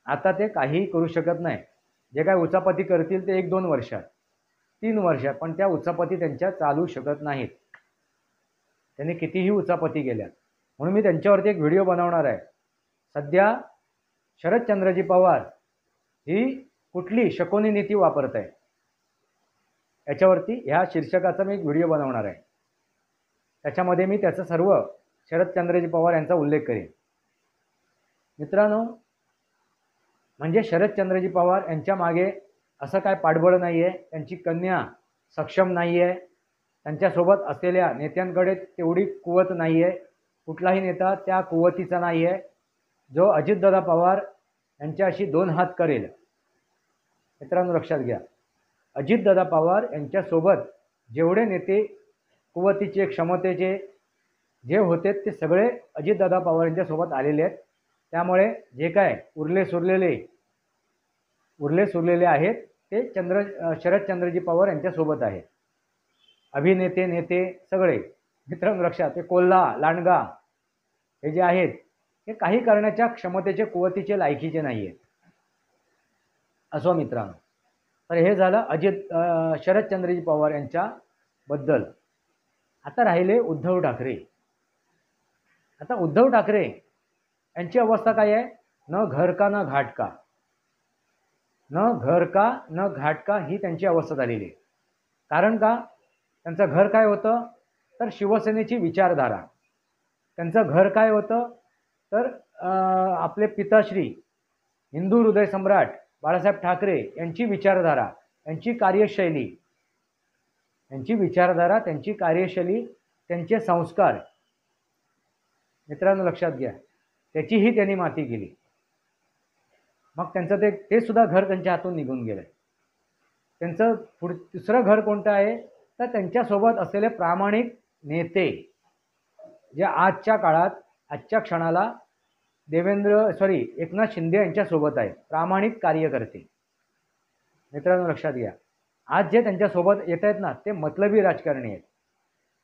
आता ते काही करू शकत नाही. जे काय उचापती करतील ते 1-2 वर्षात, 3 वर्षात, पण त्या उचापती त्यांच्या चालू शकत नाहीत. त्यांनी कितीही उचापती केल्यात. म्हणून मी त्यांच्यावरती एक व्हिडिओ बनवणार आहे. सध्या शरदचंद्रजी पवार ही कुठली शकुनी नीती वापरत आहे याच्यावरती ह्या शीर्षकाचा मी एक व्हिडिओ बनवणार आहे. त्याच्यामध्ये मी त्याचं सर्व शरदचंद्रजी पवार यांचा उल्लेख करेन. मित्रांनो, म्हणजे शरदचंद्रजी पवार यांच्या मागे असं काय पाठबळ नाही आहे. त्यांची कन्या सक्षम नाही आहे. त्यांच्यासोबत असलेल्या नेत्यांकडे तेवढी कुवत नाही आहे. कुठलाही नेता त्या कुवतीचा नाही आहे जो अजितदादा पवार यांच्याशी 2 हात करेल. मित्रांनो लक्षात घ्या, अजितदादा पवार यांच्यासोबत जेवढे नेते कुवतीचे, क्षमतेचे जे होते ते सगळे अजितदादा पवार यांच्यासोबत आलेले आहेत. त्यामुळे जे काय उरले सुरलेले आहेत ते शरदचंद्रजी पवार यांच्यासोबत आहेत. अभिनेते, नेते सगळे. मित्रांनो लक्षात, ते कोल्हा, लांडगा हे जे आहेत हे काही करण्याच्या क्षमतेचे, कुवतीचे, लायकीचे नाही आहेत. असो मित्रांनो, तर हे झालं शरदचंद्रजी पवार यांच्याबद्दल. आता राहिले उद्धव ठाकरे. आता उद्धव ठाकरे यांची अवस्था काय आहे? न घर का न घाट का, न घर का न घाट का ही त्यांची अवस्था झालेली आहे. कारण का? त्यांचं घर काय होतं? तर शिवसेनेची विचारधारा. त्यांचं घर काय होतं? तर आपले पिताश्री हिंदू हृदय सम्राट बाळासाहेब ठाकरे यांची विचारधारा, यांची कार्यशैली, त्यांचे संस्कार. मित्रांनो लक्षात घ्या, त्याचीही त्यांनी माती केली. मग त्यांचं ते सुद्धा घर त्यांच्या हातून निघून गेलं. त्यांचं दुसरं घर कोणतं आहे? तर त्यांच्यासोबत असलेले प्रामाणिक नेते जे आजच्या काळात, आजच्या क्षणाला एकनाथ शिंदे यांच्यासोबत आहेत. प्रामाणिक कार्यकर्ते. मित्रांनो लक्षात घ्या, आज जे त्यांच्यासोबत येत आहेत ना, ते मतलबी राजकारणी आहेत.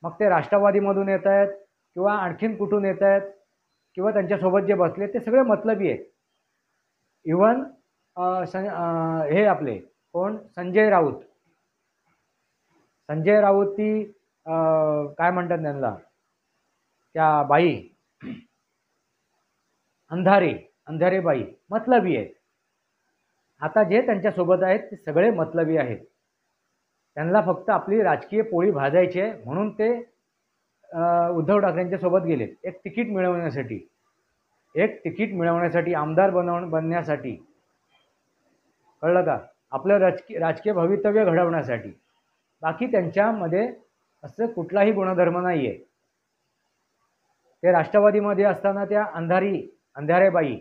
मग ते राष्ट्रवादीमधून येत आहेत किंवा आणखीन कुठून येत आहेत, किंवा त्यांच्यासोबत जे बसले ते सगळे मतलबी आहेत. इवन हे आपले कोण, संजय राऊत. संजय राऊत ती काय म्हणतात त्यांना, त्या बाई अंधारे बाई मतलबी आहेत. आता जे त्यांच्यासोबत आहेत ते सगळे मतलबी आहेत. त्यांना फक्त आपली राजकीय पोळी भाजायची आहे म्हणून ते उद्धव ठाकरेंच्या सोबत गेलेत. एक तिकीट मिळवण्यासाठी, आमदार बनण्यासाठी, कळलं का, आपलं राजकीय भवितव्य घडवण्यासाठी. बाकी त्यांच्यामध्ये असं कुठलाही गुणधर्म नाही आहे. ते राष्ट्रवादीमध्ये असताना त्या अंधारे बाई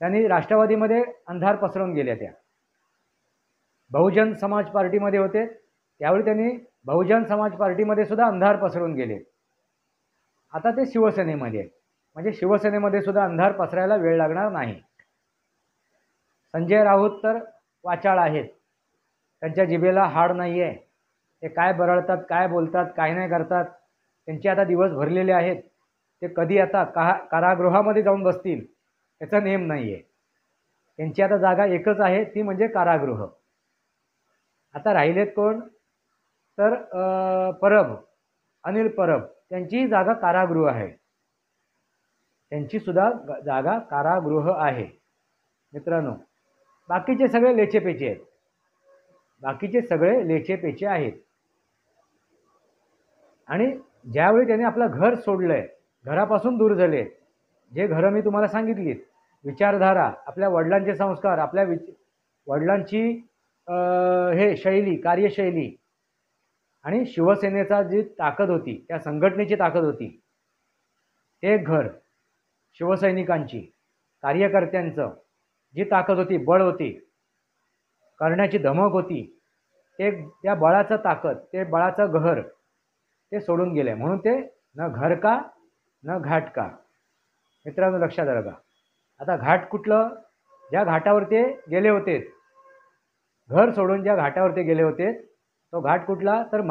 त्यांनी राष्ट्रवादीमध्ये अंधार पसरवून गेल्या. त्या बहुजन समाज पार्टीमध्ये होते त्यावेळी त्यांनी बहुजन समाज पार्टीमध्ये सुद्धा अंधार पसरवून गेले. आता ते शिवसेनेमध्ये आहेत, म्हणजे शिवसेनेमध्ये सुद्धा अंधार पसरायला वेळ लागणार नाही. संजय राऊत तर वाचाळ आहेत, त्यांच्या जिभेला हाड नाही आहे. ते काय बरळतात, काय बोलतात, काय नाही करतात. त्यांचे आता दिवस भरलेले आहेत. ते कधी आता कारागृहामध्ये जाऊन बसतील याचा नेम नाही आहे. त्यांची आता जागा एकच आहे, ती म्हणजे कारागृह. आता राहिलेत कोण तर अनिल परब, त्यांचीही जागा कारागृह आहे. त्यांची सुद्धा जागा कारागृह आहे. मित्रांनो, बाकीचे सगळे लेचेपेचे आहेत. आणि ज्यावेळी त्यांनी आपलं घर सोडलंय, घरापासून दूर झाले, जे घरं मी तुम्हाला सांगितलीत, विचारधारा, आपल्या वडिलांचे संस्कार, आपल्या वडिलांची कार्यशैली आणि शिवसेनेचा जी ताकद होती, त्या संघटनेची ताकद होती, ते घर, शिवसैनिकांची, कार्यकर्त्यांचं जी ताकद होती, बळ होती, करण्याची धमक होती, त्या बळाचं ताकद, ते बळाचं घर ते सोडून गेले. म्हणून ते न घर का न घाट का. मित्रांनो लक्षात आलं का. आता घाट कुठलं, ज्या घाटावर ते गेले होते, घर सोडून ज्या घाटावर ते गेले होते, तो घाट कुठला तर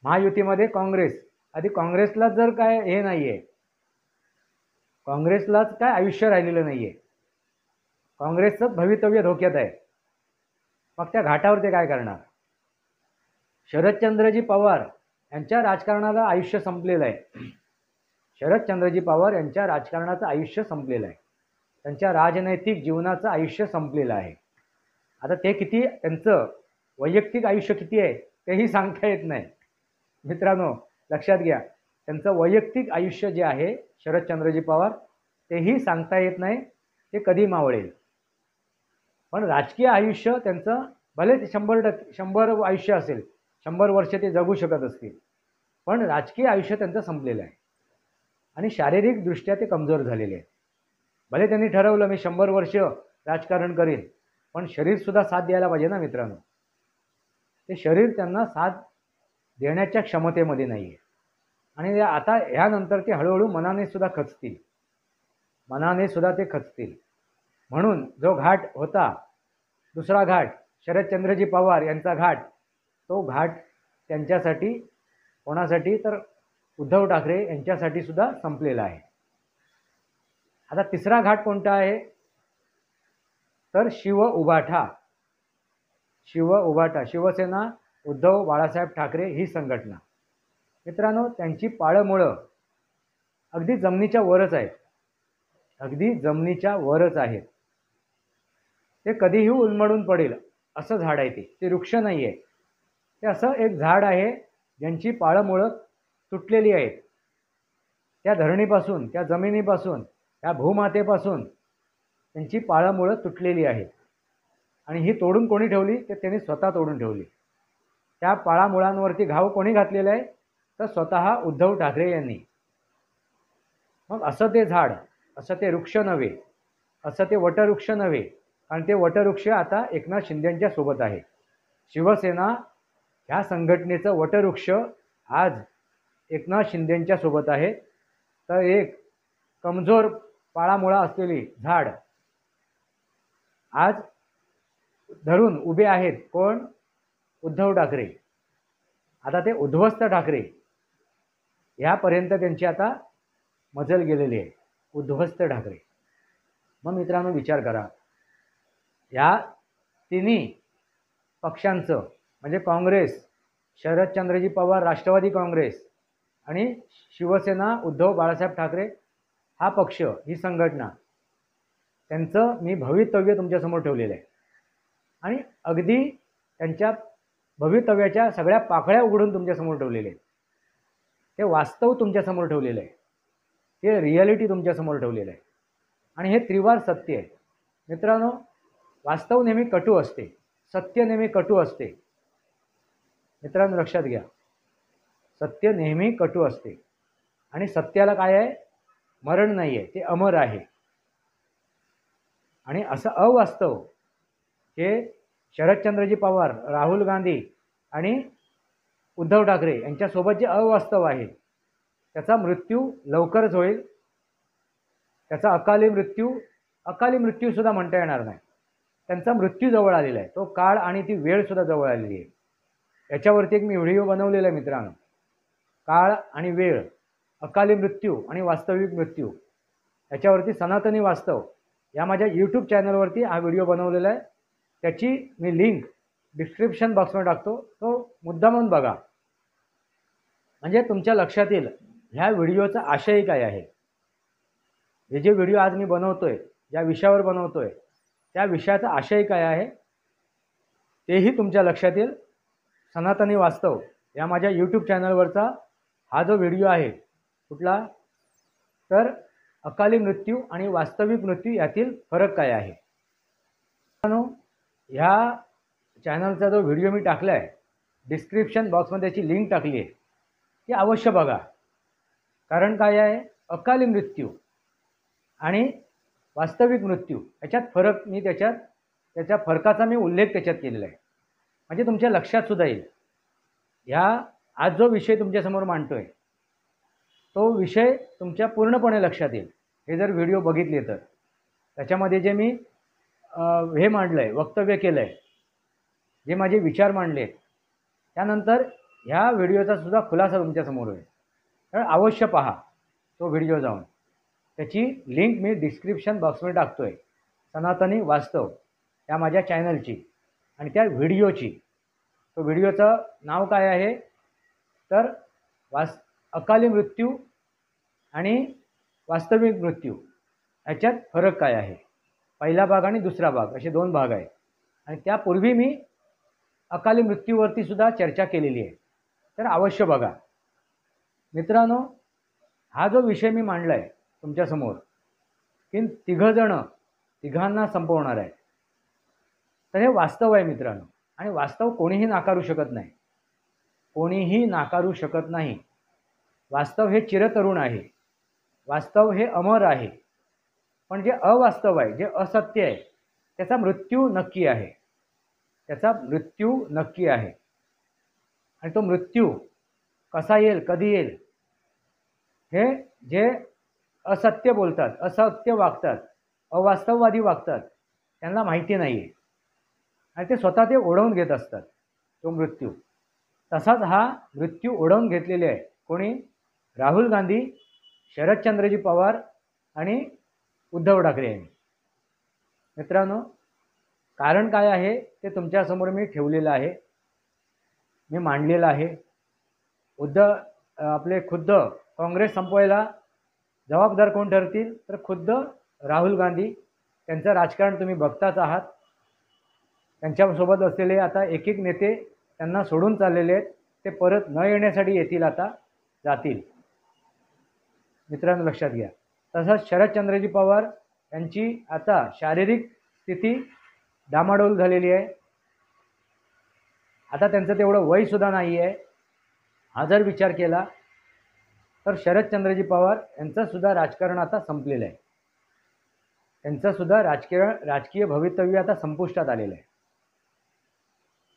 महायुतीमध्ये काँग्रेस. आधी काँग्रेसला जर काय हे नाही आहे, काँग्रेसलाच काय आयुष्य राहिलेलं नाही आहे, काँग्रेसचंच भवितव्य धोक्यात आहे. मग त्या घाटावर ते काय करणार. शरदचंद्रजी पवार यांच्या राजकारणाला आयुष्य संपलेलं आहे. शरदचंद्रजी पवार यांच्या राजकारणाचं आयुष्य संपलेलं आहे. त्यांच्या राजनैतिक जीवनाचं आयुष्य संपलेलं आहे. आता ते किती, त्यांचं वैयक्तिक आयुष्य किती आहे तेही सांगता येत नाही. मित्रांनो लक्षात घ्या, त्यांचं वैयक्तिक आयुष्य जे आहे शरदचंद्रजी पवार, तेही सांगता येत नाही ते कधी मावळेल. पण राजकीय आयुष्य त्यांचं भले 100 आयुष्य असेल, 100 वर्ष ते जगू शकत असतील, पण राजकीय आयुष्य त्यांचं संपलेलं आहे. आणि शारीरिकदृष्ट्या ते कमजोर झालेले आहेत. भले त्यांनी ठरवलं मी 100 वर्ष राजकारण करेन, पण शरीरसुद्धा साथ द्यायला पाहिजे ना मित्रांनो. ते शरीर त्यांना साथ देण्याच्या क्षमतेमध्ये नाही आहे. आणि आता ह्यानंतर ते हळूहळू मनाने सुद्धा खचतील. म्हणून जो घाट होता, दुसरा घाट, शरदचंद्रजी पवार यांचा घाट, तो घाट त्यांच्यासाठी, कोणासाठी तर उद्धव ठाकरे यांच्यासाठी सुद्धा संपलेला आहे. आता तिसरा घाट कोणता आहे तर शिव उभाटा, शिवसेना उद्धव बाळासाहेब ठाकरे ही संघटना. मित्रांनो त्यांची पाळंमुळं अगदी जमिनीच्या वरच आहेत. ते कधीही उन्मळून पडेल असं झाड आहे. ते वृक्ष नाही आहे, ते असं एक झाड आहे ज्यांची पाळंमुळं तुटलेली आहेत. त्या धरणीपासून, त्या जमिनीपासून, त्या भूमातेपासून त्यांची पाळंमुळं तुटलेली आहेत. आणि ही तोडून कोणी ठेवली तर त्यांनी स्वतः तोडून ठेवली. त्या पाळामुळांवरती घाव कोणी घातलेला आहे तर स्वतः उद्धव ठाकरे यांनी. मग असं ते झाड, असं ते वृक्ष नव्हे, असं ते वटवृक्ष नव्हे, कारण ते वटवृक्ष आता एकनाथ शिंदेंच्या सोबत आहे. शिवसेना ह्या संघटनेचं वटवृक्ष आज एकनाथ शिंदेंच्या सोबत आहे. तर एक कमजोर पाळामुळा असलेली झाड आज धरून उभे आहेत कोण, उद्धव ठाकरे. आता ते उद्ध्वस्त ठाकरे ह्यापर्यंत त्यांची आता मजल गेलेली आहे, उद्ध्वस्त ठाकरे. मग मित्रांनो विचार करा, या तिन्ही पक्षांचं म्हणजे काँग्रेस, शरदचंद्रजी पवार राष्ट्रवादी काँग्रेस आणि शिवसेना उद्धव बाळासाहेब ठाकरे हा पक्ष, ही संघटना, त्यांचं मी भवितव्य तुमच्यासमोर ठेवलेलं आहे आणि अगदी त्यांच्या भवितव्याच्या सगळ्या पाकळ्या उघडून तुमच्यासमोर ठेवलेले आहेत. ते वास्तव तुमच्यासमोर ठेवलेलं आहे, ते रिॲलिटी तुमच्यासमोर ठेवलेलं आहे आणि हे त्रिवार सत्य आहे. मित्रांनो, वास्तव नेहमी कटू असते, सत्य नेहमी कटू असते. मित्रांनो लक्षात घ्या, सत्य नेहमी कटू असते आणि सत्याला काय आहे, मरण नाही आहे, ते अमर आहे. आणि असं अवास्तव हे शरदचंद्रजी पवार, राहुल गांधी आणि उद्धव ठाकरे यांच्यासोबत जे अवास्तव आहे त्याचा मृत्यू लवकरच होईल. त्याचा अकाली मृत्यूसुद्धा म्हणता येणार नाही. त्यांचा मृत्यू जवळ आलेला आहे, तो काळ आणि ती वेळसुद्धा जवळ आलेली आहे. याच्यावरती एक मी व्हिडिओ बनवलेला आहे मित्रांनो, काळ आणि वेळ, अकाली मृत्यू आणि वास्तविक मृत्यू, याच्यावरती सनातनी वास्तव या माझ्या यूट्यूब चॅनलवरती हा व्हिडिओ बनवलेला आहे. त्याची मी लिंक डिस्क्रिप्शन बॉक्समध्ये टाकतो, तो मुद्दामून बघा, म्हणजे तुमच्या लक्षात येईल ह्या व्हिडिओचा आशय काय आहे. हे जे व्हिडिओ आज मी बनवतोय, ज्या विषयावर बनवतोय, त्या विषयाचा आशय काय आहे तेही तुमच्या लक्षात येईल. सनातनी वास्तव या माझ्या यूट्यूब चॅनलवरचा हा जो व्हिडिओ आहे, कुठला तर अकाली मृत्यू आणि वास्तविक मृत्यू यातील फरक काय आहे. ह्या चॅनलचा जो व्हिडिओ मी टाकला आहे, डिस्क्रिप्शन बॉक्समध्ये त्याची लिंक टाकली आहे, ती अवश्य बघा. कारण काय आहे, अकाली मृत्यू आणि वास्तविक मृत्यू याच्यात फरक मी त्याच्या फरकाचा मी उल्लेख त्याच्यात केलेला आहे, म्हणजे तुमच्या लक्षात सुद्धा येईल. ह्या आज जो विषय तुमच्यासमोर मांडतोय तो विषय तुमच्या पूर्णपणे लक्षात येईल हे जर व्हिडिओ बघितले तर. त्याच्यामध्ये जे मी हे मांडलं आहे, वक्तव्य केलं आहे, जे माझे विचार मांडले आहेत, त्यानंतर ह्या व्हिडिओचा सुद्धा खुलासा तुमच्यासमोर होईल. तर अवश्य पहा तो व्हिडिओ जाऊन. त्याची लिंक मी डिस्क्रिप्शन बॉक्समध्ये टाकतो आहे, सनातनी वास्तव या माझ्या चॅनलची आणि त्या व्हिडिओची. तो व्हिडिओचं नाव काय आहे तर अकाली मृत्यू आणि वास्तविक मृत्यू याच्यात फरक काय आहे. पहिला भाग आणि दुसरा भाग असे दोन भाग आहेत आणि त्यापूर्वी मी अकाली मृत्यूवरती सुद्धा चर्चा केलेली आहे, तर अवश्य बघा. मित्रांनो, हा जो विषय मी मांडला आहे तुमच्यासमोर की तिघांना संपवणार आहे, तर हे वास्तव आहे मित्रांनो. आणि वास्तव कोणीही नाकारू शकत नाही, कोणीही नाकारू शकत नाही. वास्तव हे चिरतरुण आहे, वास्तव हे अमर आहे. पण जे अवास्तव आहे, जे असत्य आहे, त्याचा मृत्यू नक्की आहे, त्याचा मृत्यू नक्की आहे. आणि तो मृत्यू कसा येईल, कधी येईल, हे जे असत्य बोलतात, असत्य वागतात, अवास्तववादी वागतात, त्यांना माहिती नाही आहे आणि ते स्वतः ते ओढवून घेत असतात तो मृत्यू. तसाच हा मृत्यू ओढवून घेतलेले आहे कोणी, राहुल गांधी, शरदचंद्रजी पवार आणि उद्धव ठाकरे यांनी. मित्रांनो, कारण काय आहे ते तुमच्यासमोर मी ठेवलेलं आहे, मी मांडलेलं आहे. आपले खुद्द काँग्रेस संपवायला जबाबदार कोण ठरतील तर खुद्द राहुल गांधी. त्यांचं राजकारण तुम्ही बघताच आहात. त्यांच्यासोबत असलेले आता एक एक नेते त्यांना सोडून चाललेले आहेत, ते परत न येण्यासाठी येतील, आता जातील. मित्रांनो लक्षात घ्या. तसंच शरदचंद्रजी पवार यांची आता शारीरिक स्थिती डामाडोल झालेली आहे. आता त्यांचं तेवढं वयसुद्धा नाही आहे. हा जर विचार केला तर शरदचंद्रजी पवार यांचंसुद्धा राजकारण आता संपलेलं आहे. त्यांचंसुद्धा राजकीय भवितव्य आता संपुष्टात आलेलं आहे.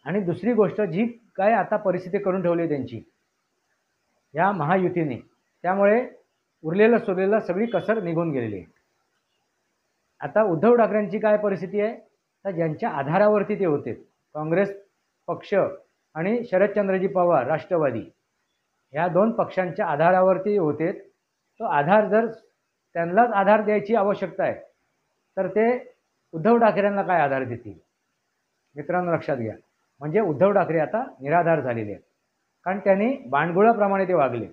आणि दुसरी गोष्ट जी काय आता परिस्थिती करून ठेवली त्यांची या महायुतीने, त्यामुळे उरलेलं सोडलेलं सगळी कसर निघून गेलेली आहे. आता उद्धव ठाकरेंची काय परिस्थिती आहे तर ज्यांच्या आधारावरती ते होते, काँग्रेस पक्ष आणि शरदचंद्रजी पवार राष्ट्रवादी, ह्या दोन पक्षांच्या आधारावरती होते, तो आधार जर त्यांनाच आधार द्यायची आवश्यकता आहे तर ते उद्धव ठाकरेंना काय आधार देतील? मित्रांनो लक्षात घ्या, म्हणजे उद्धव ठाकरे आता निराधार झालेले आहेत, कारण त्यांनी बाणगुळाप्रमाणे ते वागले.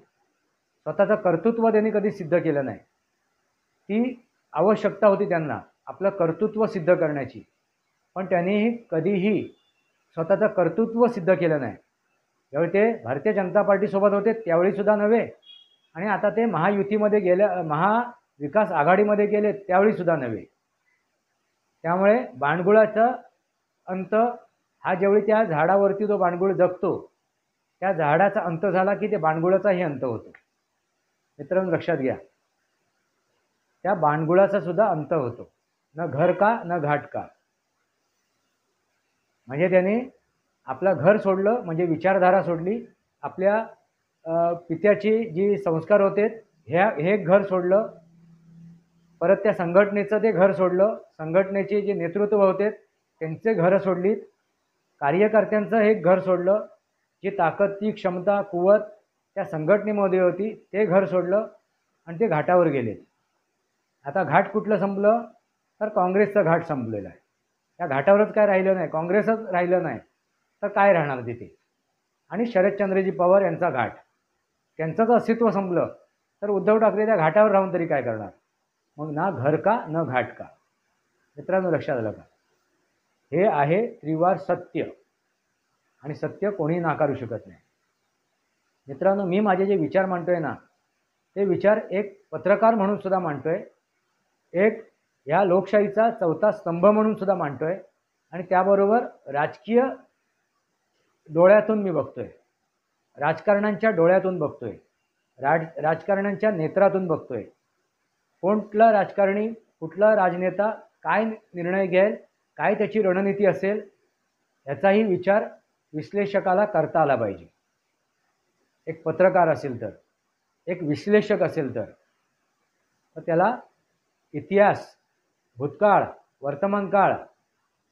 स्वतःचं कर्तृत्व त्यांनी कधी सिद्ध केलं नाही. ती आवश्यकता होती त्यांना आपलं कर्तृत्व सिद्ध करण्याची, पण त्यांनी कधीही स्वतःचं कर्तृत्व सिद्ध केलं नाही. ज्यावेळी ते भारतीय जनता पार्टीसोबत होते त्यावेळीसुद्धा नव्हे, आणि आता ते महायुतीमध्ये गेले, महाविकास आघाडीमध्ये गेले त्यावेळीसुद्धा नव्हे. त्यामुळे बाणगुळाचा अंत हा ज्यावेळी त्या झाडावरती जो बाणगुळ जगतो त्या झाडाचा अंत झाला की ते बाणगुळाचाही अंत होतो. मित्रांनो लक्षात घ्या, त्या बाणगुळाचा सुद्धा अंत होतो. न घर का न घाट का. म्हणजे त्याने आपलं घर सोडलं, म्हणजे विचारधारा सोडली, आपल्या पित्याची जी संस्कार होते हे घर सोडलं, परत त्या संघटनेचं ते घर सोडलं, संघटनेचे जे नेतृत्व होते त्यांचे घरं सोडलीत, कार्यकर्त्यांचं हे घर सोडलं, जी ताकद ती क्षमता कुवत त्या संघटनेमध्ये होती ते घर सोडलं आणि ते घाटावर गेले. आता घाट कुठलं संपलं तर काँग्रेसचं घाट संपलेलं आहे. त्या घाटावरच काय राहिलं नाही, काँग्रेसच राहिलं नाही तर काय राहणार तिथे. आणि शरदचंद्रजी पवार यांचा घाट, त्यांचं अस्तित्व संपलं तर उद्धव ठाकरे त्या घाटावर राहून तरी काय करणार. मग ना घर का न घाट का. मित्रांनो लक्षात आलं का, हे आहे त्रिवार सत्य, आणि सत्य कोणी नाकारू शकत नाही. मित्रांनो मी माझे जे विचार मांडतोय ना ते विचार एक पत्रकार म्हणून सुद्धा मांडतोय, एक या लोकशाहीचा चौथा स्तंभ म्हणून सुद्धा मांडतोय, आणि त्याबरोबर राजकीय डोळ्यातून मी बघतोय, राजकारण्यांच्या डोळ्यातून बघतोय, राजकारण्यांच्या नेत्रातून बघतोय. कोणता राजकारणी, कुठला राजनेता काय निर्णय घेईल, काय त्याची रणनीती असेल याचाही विचार विश्लेषकाला करता आला पाहिजे. एक पत्रकार असेल तर, एक विश्लेषक असेल तर त्याला इतिहास, भूतकाळ, वर्तमानकाळ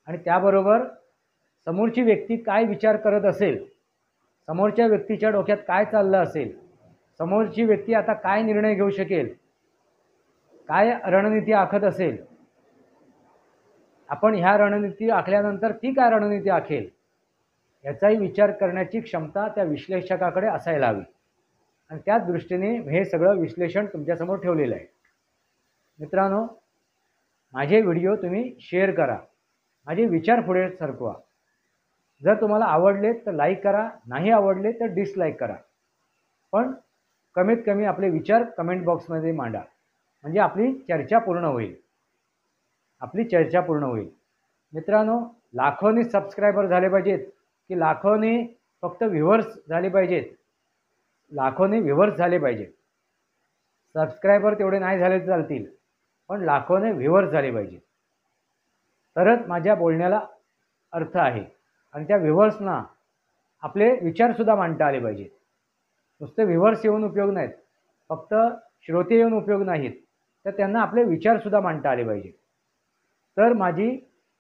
आणि त्याबरोबर समोरची व्यक्ती काय विचार करत असेल, समोरच्या व्यक्तीच्या डोक्यात काय चाललं असेल, समोरची व्यक्ती आता काय निर्णय घेऊ शकेल, काय रणनीती आखत असेल, आपण ह्या रणनीती आखल्यानंतर ती काय रणनीती आखेल याचाही विचार करण्याची क्षमता त्या विश्लेषकाकडे असायला हवी. आणि त्याच दृष्टीने हे सगळं विश्लेषण तुमच्यासमोर ठेवलेलं आहे. मित्रांनो माझे व्हिडिओ तुम्ही शेअर करा, माझे विचार पुढे सरकवा. जर तुम्हाला आवडले तर लाईक करा, नाही आवडले तर डिसलाईक करा, पण कमीत कमी आपले विचार कमेंट बॉक्समध्ये मांडा, म्हणजे आपली चर्चा पूर्ण होईल, आपली चर्चा पूर्ण होईल. मित्रांनो लाखोनी सबस्क्रायबर झाले पाहिजेत की लाखोनी फक्त व्ह्यूअर्स झाले पाहिजेत? लाखोनी व्ह्यूअर्स झाले पाहिजेत. सबस्क्रायबर तेवढे नाही झाले चालतील, पण लाखोने व्ह्यूअर्स झाले पाहिजेत, तरच माझ्या बोलण्याला अर्थ आहे. आणि त्या व्ह्यूअर्सना आपले विचारसुद्धा मांडता आले पाहिजेत. नुसते व्ह्यूअर्स येऊन उपयोग नाहीत, फक्त श्रोते येऊन उपयोग नाहीत, तर त्यांना आपले विचारसुद्धा मांडता आले पाहिजेत. तर माझी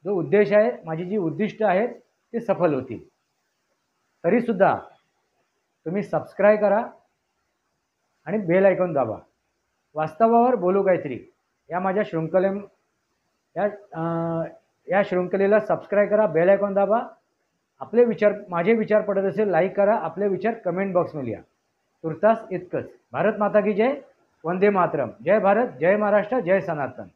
जो उद्देश आहे, माझी जी उद्दिष्ट आहेत ते सफल होतील. तरीसुद्धा तुम्ही सबस्क्राईब करा आणि बेल आयकॉन दाबा. वास्तवावर बोलू काहीतरी या माझ्या या शृंखलेला सबस्क्राईब करा, बेल आयकॉन दाबा. आपले विचार, माझे विचार पडत असेल लाईक करा, आपले विचार कमेंट बॉक्समध्ये लिहा. तुर्तास इतकंच. भारत माता की जय, वंदे मातरम. जय भारत, जय महाराष्ट्र, जय सनातन.